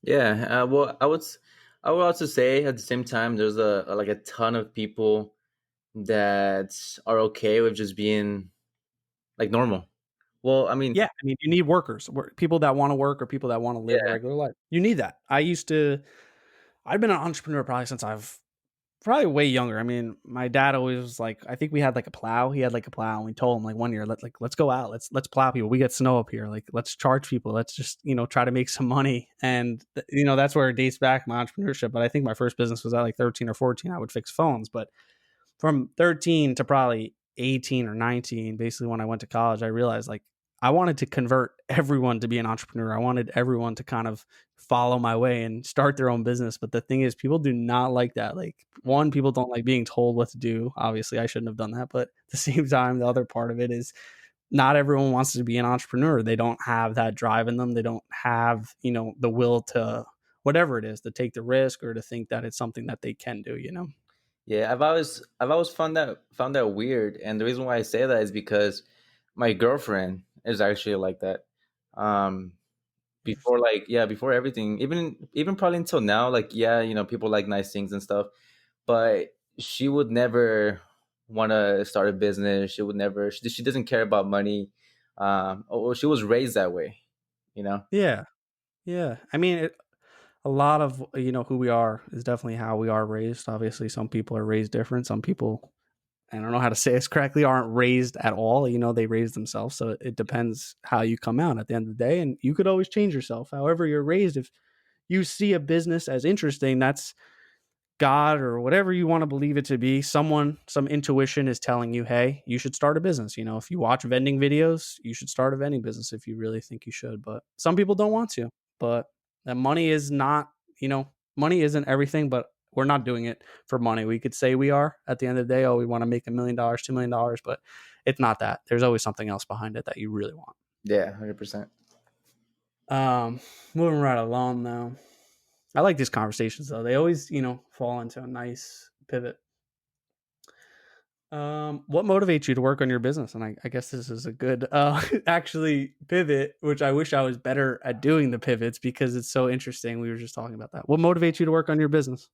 Yeah. Well, I would also say at the same time, there's like a ton of people that are okay with just being like normal. Well, I mean, Yeah, I mean, you need workers, people that want to work or people that want to live a yeah, regular life. You need that. I've been an entrepreneur probably since I've probably way younger. I mean, my dad always was like, I think we had like a plow. He had like a plow, and we told him like one year, let's go out, let's plow people. We get snow up here, like let's charge people. Let's just try to make some money. And that's where it dates back my entrepreneurship. But I think my first business was at like 13 or 14. I would fix phones, but from 13 to probably 18 or 19, basically when I went to college, I realized like I wanted to convert everyone to be an entrepreneur. I wanted everyone to kind of follow my way and start their own business. But the thing is, people do not like that. Like, one, people don't like being told what to do. Obviously, I shouldn't have done that. But at the same time, the other part of it is not everyone wants to be an entrepreneur. They don't have that drive in them. They don't have, the will to whatever it is to take the risk or to think that it's something that they can do. yeah. I've always found that weird, and the reason why I say that is because my girlfriend is actually like that. Um, before Interesting. like yeah, before everything, even probably until now, like yeah, people like nice things and stuff, but she would never want to start a business. She would never. She doesn't care about money. She was raised that way, you know. Yeah. Yeah. I mean, a lot of who we are is definitely how we are raised. Obviously, some people are raised different. Some people, I don't know how to say this correctly, aren't raised at all. They raise themselves. So it depends how you come out at the end of the day. And you could always change yourself. However, you're raised. If you see a business as interesting, that's God or whatever you want to believe it to be. Some intuition is telling you, hey, you should start a business. If you watch vending videos, you should start a vending business if you really think you should. But some people don't want to. But that money is not, money isn't everything, but we're not doing it for money. We could say we are at the end of the day, oh, we want to make $1 million, $2 million, but it's not that. There's always something else behind it that you really want. Yeah, 100%. Um, moving right along though. I like these conversations though. They always, fall into a nice pivot. What motivates you to work on your business? And I guess this is a good actually pivot, which I wish I was better at doing the pivots because it's so interesting. We were just talking about that. What motivates you to work on your business?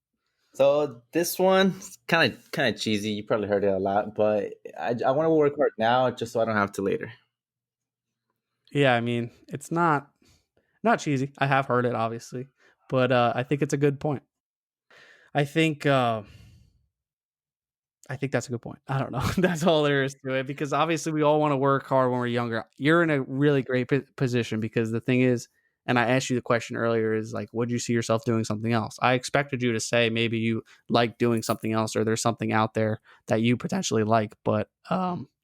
So this one kind of cheesy. You probably heard it a lot, but I want to work hard now just so I don't have to later. Yeah, I mean, it's not cheesy. I have heard it obviously, but I think it's a good point. I think I think that's a good point. I don't know. That's all there is to it because obviously we all want to work hard when we're younger. You're in a really great position because the thing is, and I asked you the question earlier, is like, would you see yourself doing something else? I expected you to say maybe you like doing something else or there's something out there that you potentially like, but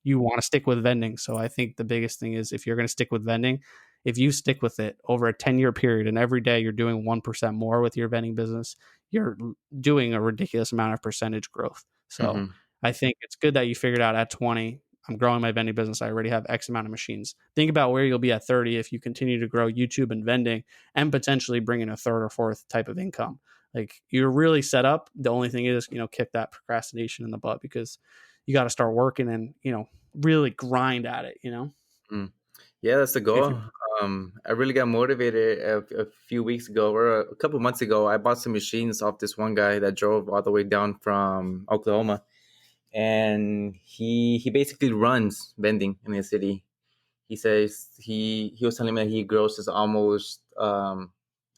you want to stick with vending. So I think the biggest thing is if you're going to stick with vending, if you stick with it over a 10-year period and every day you're doing 1% more with your vending business, you're doing a ridiculous amount of percentage growth. So Hmm. I think it's good that you figured out at 20, I'm growing my vending business. I already have X amount of machines. Think about where you'll be at 30 if you continue to grow YouTube and vending and potentially bring in a third or fourth type of income. Like you're really set up. The only thing is, kick that procrastination in the butt because you got to start working and, really grind at it. Mm. Yeah, that's the If goal. you, I really got motivated a few weeks ago or a couple months ago. I bought some machines off this one guy that drove all the way down from Oklahoma, and he basically runs vending in the city. He says he was telling me that he grosses almost $1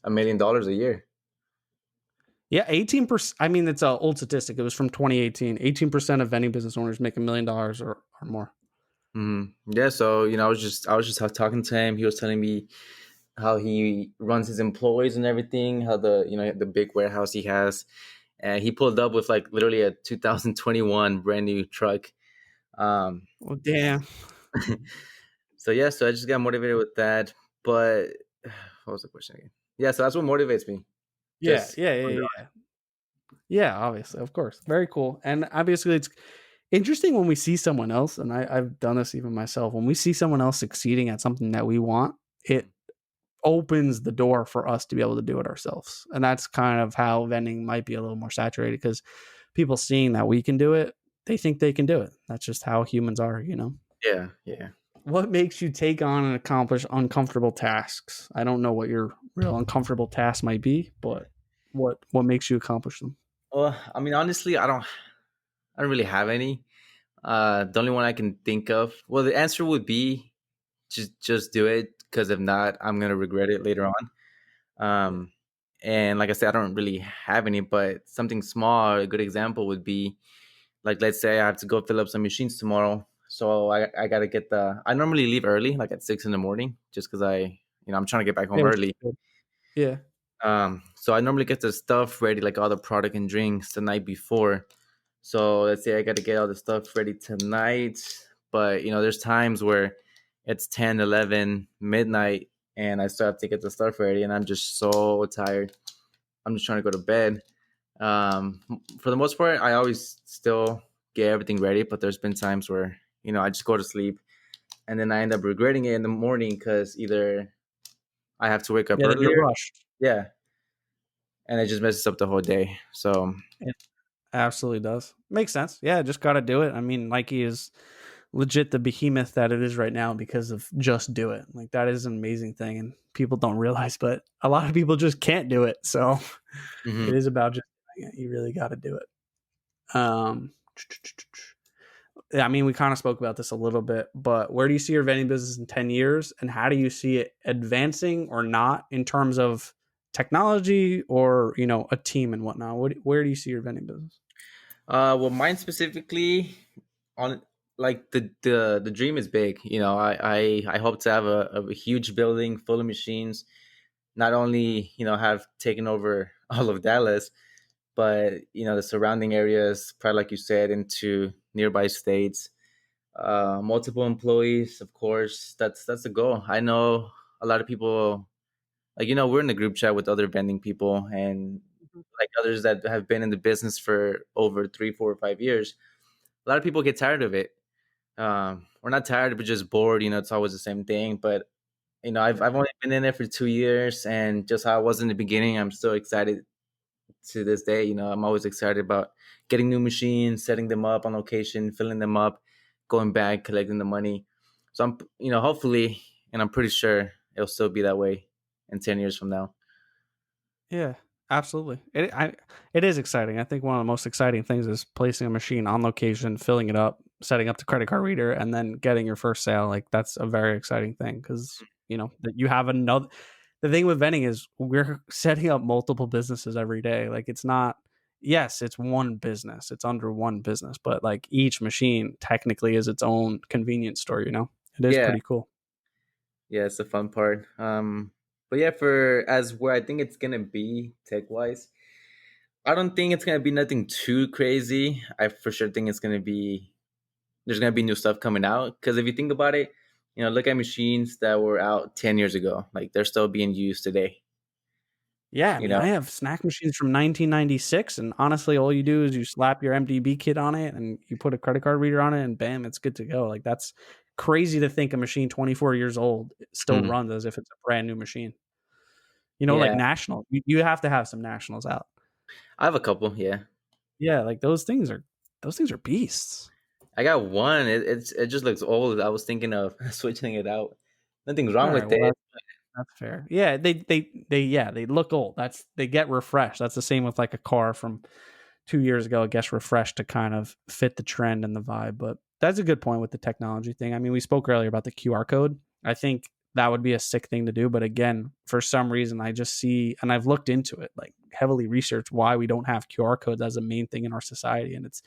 million a year. yeah, 18%. I mean, it's an old statistic. It was from 2018. 18% of vending business owners make $1 million or more. Yeah, so I was just talking to him. He was telling me how he runs his employees and everything. How the big warehouse he has, and he pulled up with like literally a 2021 brand new truck. Um, Well, damn. so yeah, so I just got motivated with that. But what was the question again? Yeah, so that's what motivates me. Yeah, Just yeah, keep on yeah, yeah. Yeah, obviously, of course. Very cool. And obviously, it's interesting when we see someone else, and I've done this even myself, when we see someone else succeeding at something that we want, it going. opens the door for us to be able to do it ourselves. And that's kind of how vending might be a little more saturated because people seeing that we can do it, they think they can do it. That's just how humans are. Yeah, yeah. What makes you take on and accomplish uncomfortable tasks? I don't know what your real uncomfortable task might be, but what makes you accomplish them? Well, I mean, honestly, I don't really have any. The only one I can think of. Well, the answer would be just do it because if not, I'm gonna regret it later on. Yeah. Um, and like I said, I don't really have any, but something small. A good example would be like, let's say I have to go fill up some machines tomorrow, so I gotta get the. I normally leave early, like at 6 in the morning, just because I'm trying to get back Yeah, home which is early. good. Yeah. So I normally get the stuff ready, like all the product and drinks, the night before. So let's say I got to get all the stuff ready tonight, but there's times where it's 10, 11, midnight, and I still have to get the stuff ready, and I'm just so tired. I'm just trying to go to bed. Um, for the most part, I always still get everything ready, but there's been times where I just go to sleep, and then I end up regretting it in the morning because either I have to wake up Yeah, then you're earlier, rushed. yeah, and it just messes up the whole day. So, It absolutely does. Makes sense. Yeah, just got to do it. I mean, Nike is legit the behemoth that it is right now because of just do it. Like that is an amazing thing and people don't realize, but a lot of people just can't do it. So it mhm. is about just doing it. You really got to do it. Um I mean, we kind of spoke about this a little bit, but where do you see your vending business in 10 years and how do you see it advancing or not in terms of technology or, a team and whatnot? Where do you see your vending business? Well, mine specifically, on like the dream is big. I hope to have a huge building full of machines. Not only have taken over all of Dallas, but the surrounding areas, probably like you said, into nearby states. Multiple employees, of course. That's the goal. I know a lot of people. Like we're in the group chat with other vending people and like others that have been in the business for over 3, 4, or 5 years. A lot of people get tired of it. We're not tired, but just bored. It's always the same thing. But I've Yeah. I've only been in there for 2 years, and just how I was in the beginning, I'm still excited to this day. I'm always excited about getting new machines, setting them up on location, filling them up, going back, collecting the money. So hopefully, and I'm pretty sure it'll still be that way in 10 years from now. Yeah, absolutely. It is exciting. I think one of the most exciting things is placing a machine on location, filling it up, setting up the credit card reader, and then getting your first sale. Like that's a very exciting thing because that you have another. The thing with vending is we're setting up multiple businesses every day. Like it's not. yes, it's one business. It's under one business, but like each machine technically is its own convenience store, you know? It is Yeah, pretty cool. yeah, it's the fun part. But yeah, for as where I think it's gonna be tech wise, I don't think it's gonna be nothing too crazy. I for sure think it's gonna be there's gonna be new stuff coming out. Because if you think about it, look at machines that were out 10 years ago. Like they're still being used today. Yeah, I You mean, know? I have snack machines from 1996, and honestly, all you do is you slap your MDB kit on it, and you put a credit card reader on it, and bam, it's good to go. Like that's crazy to think a machine 24 years old still Hmm. runs as if it's a brand new machine. Like Yeah, National, you have to have some Nationals out. I have a couple. Yeah, Yeah, like those things are beasts. I got one. It just looks old. I was thinking of switching it out. Nothing's wrong All right, with well it. that's fair. Yeah, they look old. They get refreshed. That's the same with like a car from 2 years ago. It gets refreshed to kind of fit the trend and the vibe. But that's a good point with the technology thing. I mean, we spoke earlier about the QR code. I think that would be a sick thing to do. But again, for some reason, I just see, and I've looked into it, like heavily researched why we don't have QR codes as a main thing in our society, and it's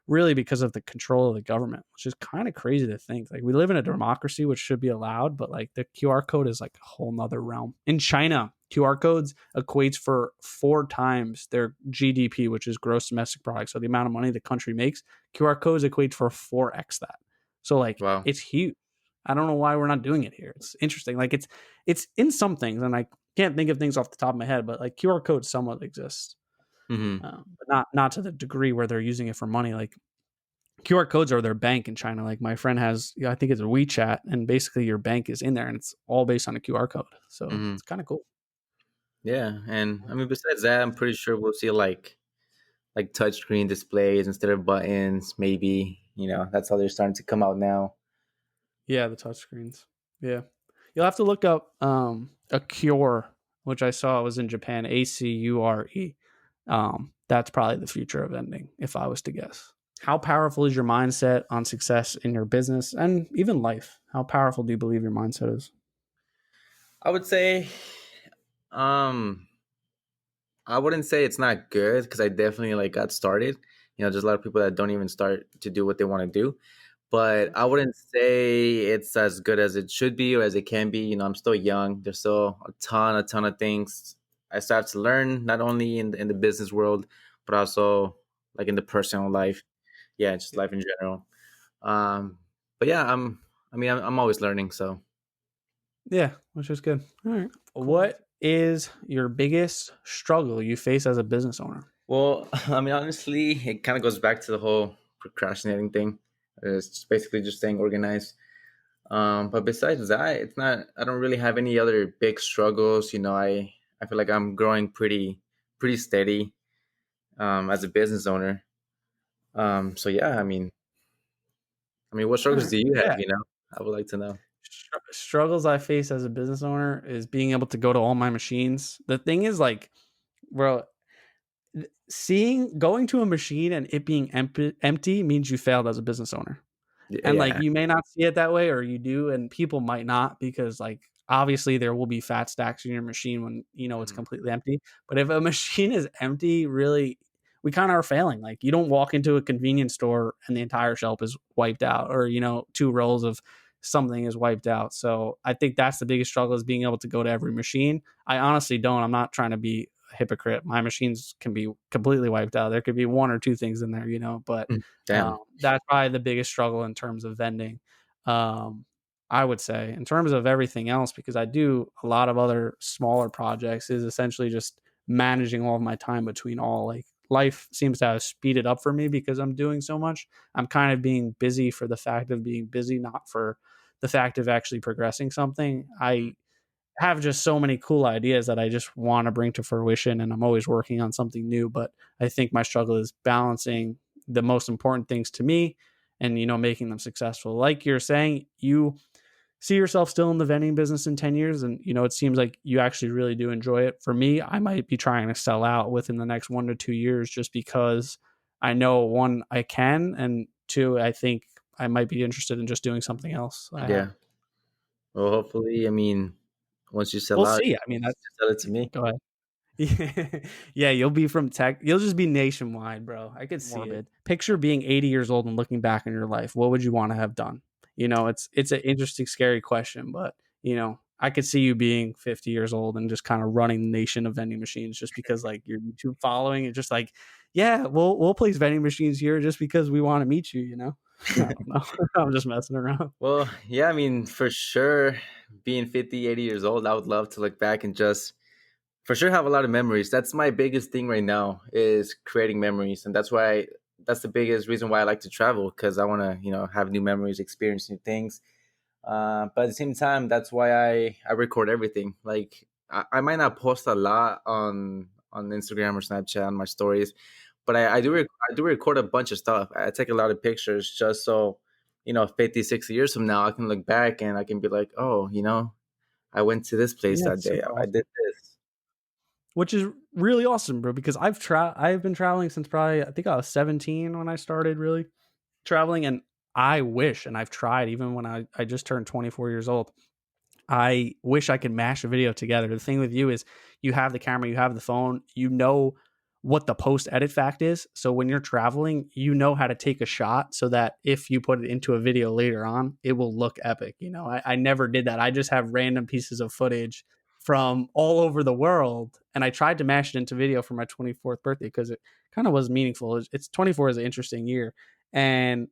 really because of the control of the government, which is kind of crazy to think. Like we live in a democracy, which should be allowed, but like the QR code is like a whole nother realm. In China, QR codes equates for 4 times their GDP, which is gross domestic product. So the amount of money the country makes, QR codes equate for 4x that. So like Wow. it's huge. I don't know why we're not doing it here. It's interesting. Like it's in some things, and I can't think of things off the top of my head, but like QR codes somewhat exist, Hmm. but not to the degree where they're using it for money. Like QR codes are their bank in China. Like my friend has, I think it's a WeChat, and basically your bank is in there, and it's all based on a QR code. So Hmm. it's kind of cool. Yeah, and I mean, besides that, I'm pretty sure we'll see like touchscreen displays instead of buttons. Maybe that's how they're starting to come out now. Yeah, the touch screens. Yeah, you'll have to look up a cure, which I saw was in Japan. ACURE. That's probably the future of vending, if I was to guess. How powerful is your mindset on success in your business and even life? How powerful do you believe your mindset is? I would say, um, I wouldn't say it's not good because I definitely like got started. There's a lot of people that don't even start to do what they want to do. But I wouldn't say it's as good as it should be or as it can be. I'm still young. There's still a ton of things I still have to learn, not only in the business world, but also like in the personal life. Yeah, just life in general. But yeah, I'm always learning. So Yeah, which is good. All right. cool. What is your biggest struggle you face as a business owner? Well, I mean, honestly, it kind of goes back to the whole procrastinating thing. It's just basically just staying organized. But besides that, it's not. I don't really have any other big struggles. I feel like I'm growing pretty steady as a business owner. So yeah, I mean, what All struggles right. do you have? Yeah. I would like to know. Struggles I face as a business owner is being able to go to all my machines. The thing is, like, bro, seeing going to a machine and it being empty means you failed as a business owner. And like Yeah. you may not see it that way, or you do, and people might not, because like obviously there will be fat stacks in your machine when it's Mhm. completely empty. But if a machine is empty, really, we kind of are failing. Like you don't walk into a convenience store and the entire shelf is wiped out, or 2 rolls of something is wiped out. So I think that's the biggest struggle, is being able to go to every machine. I honestly don't. I'm not trying to be a hypocrite. My machines can be completely wiped out. There could be 1 or 2 things in there, but Damn. that's probably the biggest struggle in terms of vending. Um, I would say in terms of everything else, because I do a lot of other smaller projects, is essentially just managing all of my time between all. Like life seems to have speeded up for me because I'm doing so much. I'm kind of being busy for the fact of being busy, not for the fact of actually progressing something. I have just so many cool ideas that I just want to bring to fruition, and I'm always working on something new. But I think my struggle is balancing the most important things to me and making them successful. Like you're saying, you see yourself still in the vending business in 10 years, and it seems like you actually really do enjoy it. For me, I might be trying to sell out within the next 1 to 2 years, just because I know, one, I can, and two, I think I might be interested in just doing something else. Yeah. Well, hopefully, once you sell We'll out, see. you I mean, can sell it to me. go ahead. Yeah, yeah, you'll be from tech. You'll just be nationwide, bro. I could see it. Morbid. Picture being 80 years old and looking back on your life. What would you want to have done? It's an interesting, scary question, but I could see you being 50 years old and just kind of running the nation of vending machines just because like your YouTube following is just like, yeah, we'll place vending machines here just because we want to meet you. I don't know. I'm just messing around. Well, yeah, I mean, for sure, being 50, 80 years old, I would love to look back and just for sure have a lot of memories. That's my biggest thing right now is creating memories. And that's the biggest reason why I like to travel because I want to, have new memories, experience new things. But at the same time, that's why I record everything. Like I might not post a lot on Instagram or Snapchat on my stories, but I do record a bunch of stuff. I take a lot of pictures just so 50, 60 years from now I can look back and I can be like, oh, I went to this place Yeah, that it's day. super I awesome. did this. Which is really awesome, bro, because I've been traveling since probably I think I was 17 when I started really traveling, and I wish, and I've tried even when I just turned 24 years old. I wish I could mash a video together. The thing with you is you have the camera, you have the phone, you know what the post edit fact is. So when you're traveling, you know how to take a shot so that if you put it into a video later on, it will look epic. I never did that. I just have random pieces of footage from all over the world. And I tried to mash it into video for my 24th birthday because it kind of was meaningful. It's 24 is an interesting year. And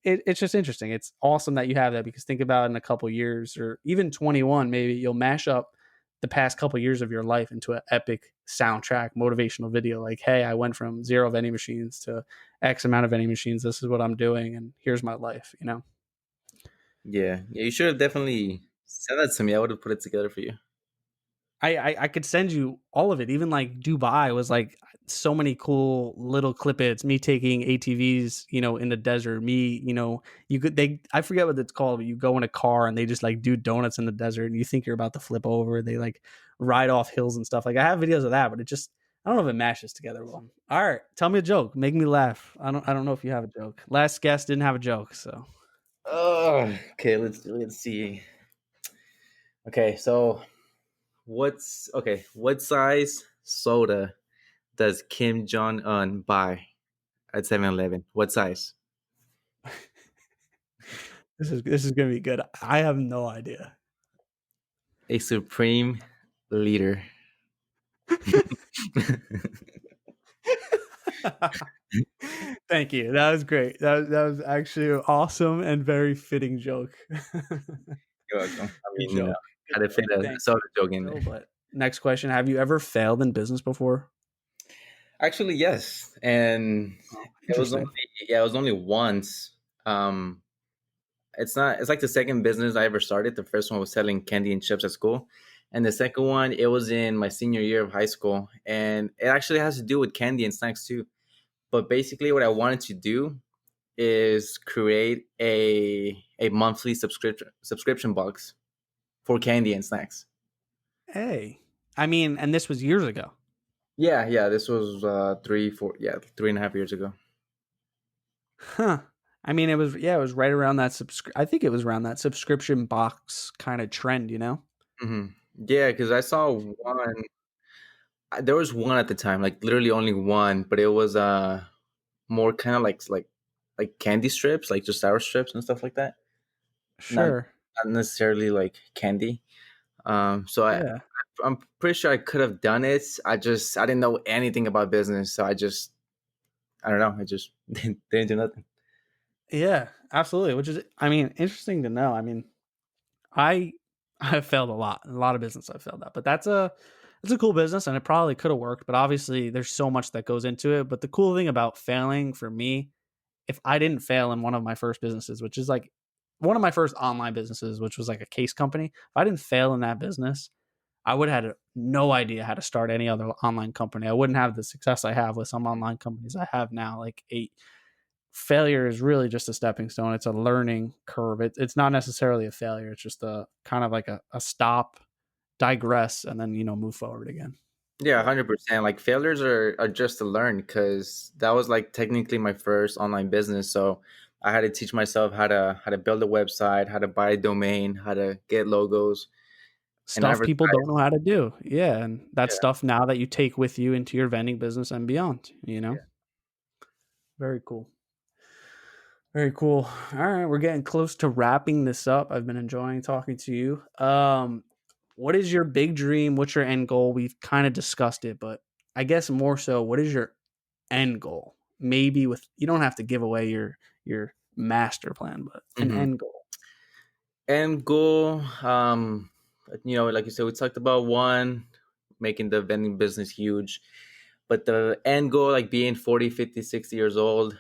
it's just interesting. It's awesome that you have that because think about it in a couple years or even 21, maybe you'll mash up the past couple years of your life into an epic soundtrack motivational video. Like, hey, I went from 0 vending machines to X amount of vending machines. This is what I'm doing, and here's my life. Yeah, yeah. You should have definitely sent that to me. I would have put it together for you. I could send you all of it. Even like Dubai was like so many cool little clip-its. Me taking ATVs, in the desert. Me, you could they I forget what it's called, but you go in a car and they just like do donuts in the desert, and you think you're about to flip over. They like ride off hills and stuff. Like I have videos of that, but it just I don't know if it mashes together well. All right, tell me a joke. Make me laugh. I don't know if you have a joke. Last guest didn't have a joke, so Oh, okay. Let's see. Okay, so What size soda does Kim Jong Un buy at 7-Eleven? What size? this is gonna be good. I have no idea. A Supreme liter. Thank you. That was great. That was actually an awesome and very fitting joke. You're welcome. I Good mean, joke. Good had to fit joke. a Thank soda you. joke in there. No, but next question. Have you ever failed in business before? Actually, yes, and Oh, it was only interesting. yeah, it was only once. Um, it's not. It's like the second business I ever started. The first one was selling candy and chips at school, and the second one it was in my senior year of high school, and it actually has to do with candy and snacks too. But basically, what I wanted to do is create a monthly subscription box for candy and snacks. Hey. I mean, and this was years ago. Yeah, yeah. This was 3.5 years ago. Huh. I mean, it was right around that I think it was around that subscription box kind of trend. hmm Yeah, because I saw one. There was one at the time, like literally only one, but it was more kind of like candy strips, like just sour strips and stuff like that. Not Sure. not necessarily like candy. So Yeah. I'm pretty sure I could have done it. I didn't know anything about business, so I don't know. I just didn't do nothing. Yeah, absolutely. Which is, I mean, interesting to know. I mean, I have failed a lot of business I've failed at, but that's a cool business and it probably could have worked. But obviously, there's so much that goes into it. But the cool thing about failing for me, if I didn't fail in one of my first businesses, which is like one of my first online businesses, which was like a case company, if I didn't fail in that business, I would have had no idea how to start any other online company. I wouldn't have the success I have with some online companies I have now. Like failure is really just a stepping stone. It's a learning curve. It's not necessarily a failure. It's just a kind of like a stop, digress, and then move forward again. Yeah, 100%. Like failures are just to learn because that was like technically my first online business. So I had to teach myself how to build a website, how to buy a domain, how to get logos. and stuff people don't advertise. know how to do. Yeah, and that's Yeah. stuff now that you take with you into your vending business and beyond, you know? Very cool. Very cool. All right, we're getting close to wrapping this up. I've been enjoying talking to you. What is your big dream? What's your end goal? We've kind of discussed it, but I guess more so, what is your end goal? Maybe with you don't have to give away your master plan, but an Hmm. end goal. And goal, like you said, we talked about one, making the vending business huge, but the end goal, like being 40, 50, 60 years old,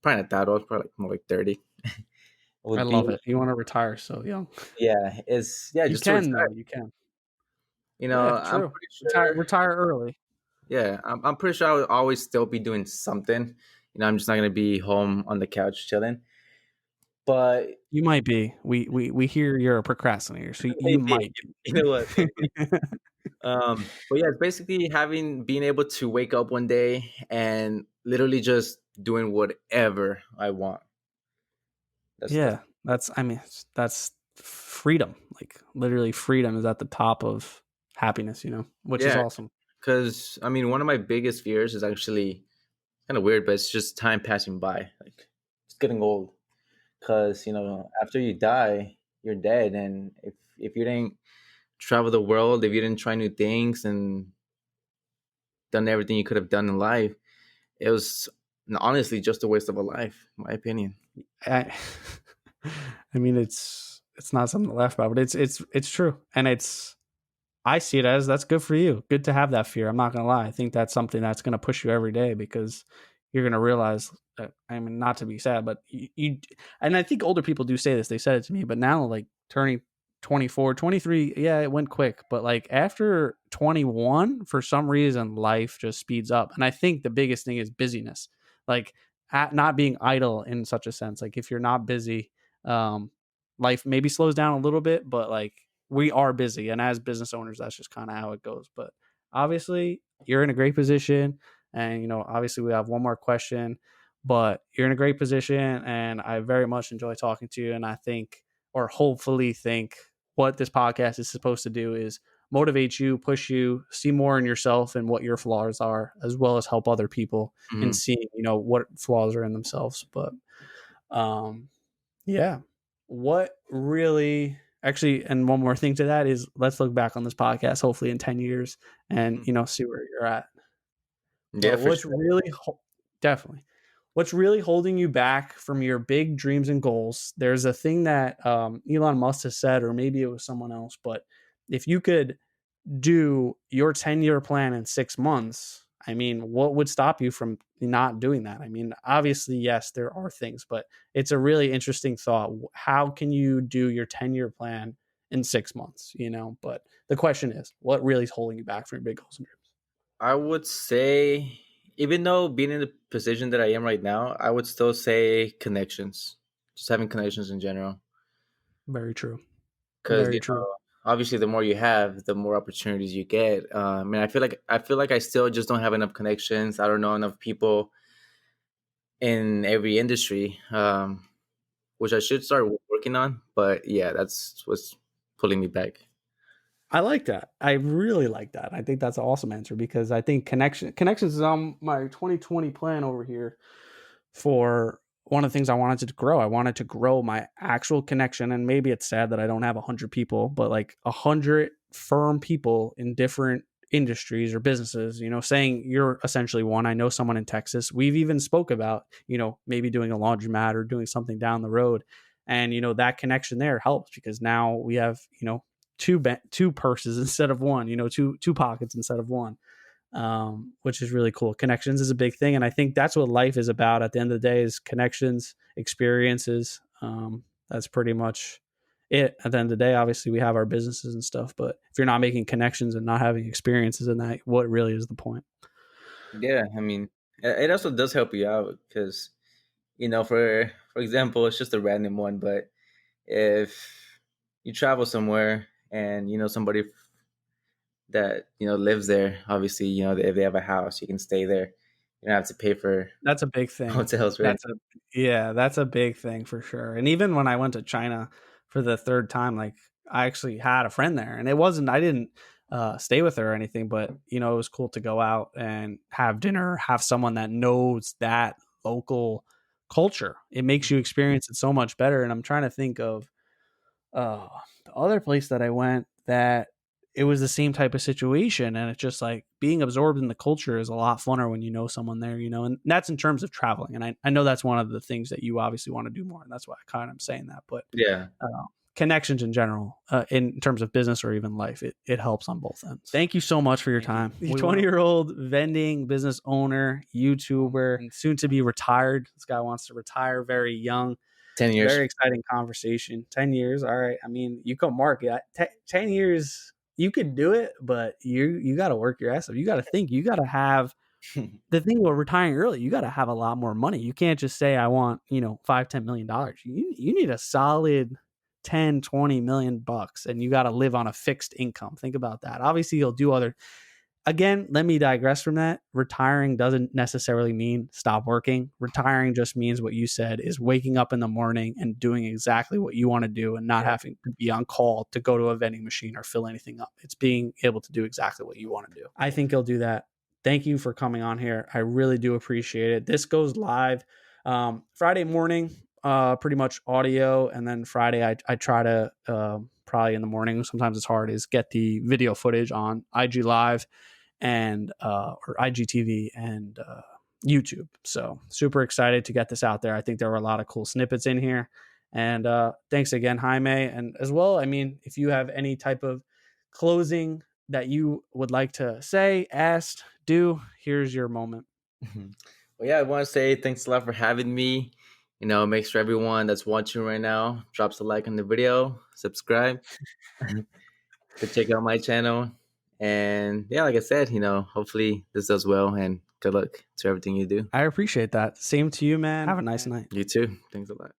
probably not that old, probably like more like 30, I would be, love it. You want to retire so young. yeah, yeah, You just to can retire. though. You can. I'm Yeah, pretty true. sure, Retire early. yeah, I'm pretty sure I would always still be doing something. I'm just not gonna be home on the couch chilling. But You might be. We hear you're a procrastinator, so you maybe, might you know what, maybe. be. But yeah, it's basically being able to wake up one day and literally just doing whatever I want. That's Yeah, that's I mean, that's freedom. Like literally freedom is at the top of happiness, which is yeah. awesome. Because one of my biggest fears is actually kind of weird, but it's just time passing by. Like it's getting old. Because after you die, you're dead, and if you didn't travel the world, if you didn't try new things and done everything you could have done in life, it was honestly just a waste of a life, in my opinion. I, I mean, it's not something to laugh about, but it's true, and I see it as that's good for you. Good to have that fear. I'm not gonna lie. I think that's something that's gonna push you every day because you're gonna realize that. I mean, not to be sad, but and I think older people do say this. They said it to me, but now like turning 24, 23, yeah, it went quick. But like after 21, for some reason, life just speeds up. And I think the biggest thing is busyness, like not being idle in such a sense. Like if you're not busy, um, life maybe slows down a little bit, but like we are busy, and as business owners that's just kind of how it goes. But obviously you're in a great position, and obviously we have one more question, but you're in a great position, and I very much enjoy talking to you, and I think, or hopefully think, what this podcast is supposed to do is motivate you, push you, see more in yourself and what your flaws are, as well as help other people in Mhm. seeing what flaws are in themselves. But um yeah. What really actually, and one more thing to that is let's look back on this podcast hopefully in 10 years and, see where you're at. Yeah, But for sure. definitely, what's really holding you back from your big dreams and goals? There's a thing that Elon Musk has said, or maybe it was someone else, but if you could do your 10-year plan in 6 months, I mean, what would stop you from not doing that? I mean, obviously, yes, there are things, but it's a really interesting thought. How can you do your 10-year plan in 6 months? But the question is, what really is holding you back from your big goals and dreams? I would say, even though being in the position that I am right now, I would still say connections, just having connections in general. Very true. Because Very true. obviously, the more you have, the more opportunities you get. I feel like I still just don't have enough connections. I don't know enough people in every industry, which I should start working on. But yeah, that's what's pulling me back. I like that. I really like that. I think that's an awesome answer because I think connections is on my 2020 plan over here for one of the things I wanted to grow. I wanted to grow my actual connection, and maybe it's sad that I don't have 100 people, but like 100 firm people in different industries or businesses. Saying you're essentially one. I know someone in Texas. We've even spoke about maybe doing a laundromat or doing something down the road, and that connection there helps because now we have two purses instead of one. Two pockets instead of one, which is really cool. Connections is a big thing, and I think that's what life is about. At the end of the day, is connections, experiences. That's pretty much it. At the end of the day, obviously, we have our businesses and stuff, but if you're not making connections and not having experiences in that, what really is the point? Yeah, it also does help you out because for example, it's just a random one, but if you travel somewhere and somebody that lives there, obviously if they have a house, you can stay there. You don't have to pay for That's a big thing. hotels, right? That's a Yeah, that's a big thing for sure. And even when I went to China for the third time, like I actually had a friend there, and I didn't stay with her or anything, but it was cool to go out and have dinner, have someone that knows that local culture. It makes you experience it so much better. And I'm trying to think of the other place that I went that it was the same type of situation, and it's just like being absorbed in the culture is a lot funner when you know someone there, and that's in terms of traveling. And I know that's one of the things that you obviously want to do more, and that's why I kind of am saying that. But Yeah. connections in general, in terms of business or even life, it helps on both ends. Thank you so much for your time. 20-year-old vending business owner, YouTuber, soon to be retired. This guy wants to retire very young. 10 years. Very exciting conversation. 10 years. All right. I mean, you can mark it. 10 years, you could do it, but you got to work your ass off. You got to think. You got to have the thing about retiring early. You got to have a lot more money. You can't just say, I want, $5-10 million. You need a solid 10-20 million bucks, and you got to live on a fixed income. Think about that. Obviously, you'll do other. Again, let me digress from that. Retiring doesn't necessarily mean stop working. Retiring just means what you said, is waking up in the morning and doing exactly what you want to do and not having to be on call to go to a vending machine or fill anything up. It's being able to do exactly what you want to do. I think you'll do that. Thank you for coming on here. I really do appreciate it. This goes live Friday morning, pretty much audio. And then Friday, I try to probably in the morning, sometimes it's hard, is get the video footage on IG Live and or IGTV and YouTube. So super excited to get this out there. I think there were a lot of cool snippets in here. And thanks again, Jaime. And as well, I mean, if you have any type of closing that you would like to say, ask, do, here's your moment. Well, yeah, I want to say thanks a lot for having me. Make sure everyone that's watching right now drops a like on the video, subscribe, to check out my channel. And yeah, like I said, hopefully this does well, and good luck to everything you do. I appreciate that. Same to you, man. Have a nice night. You too. Thanks a lot.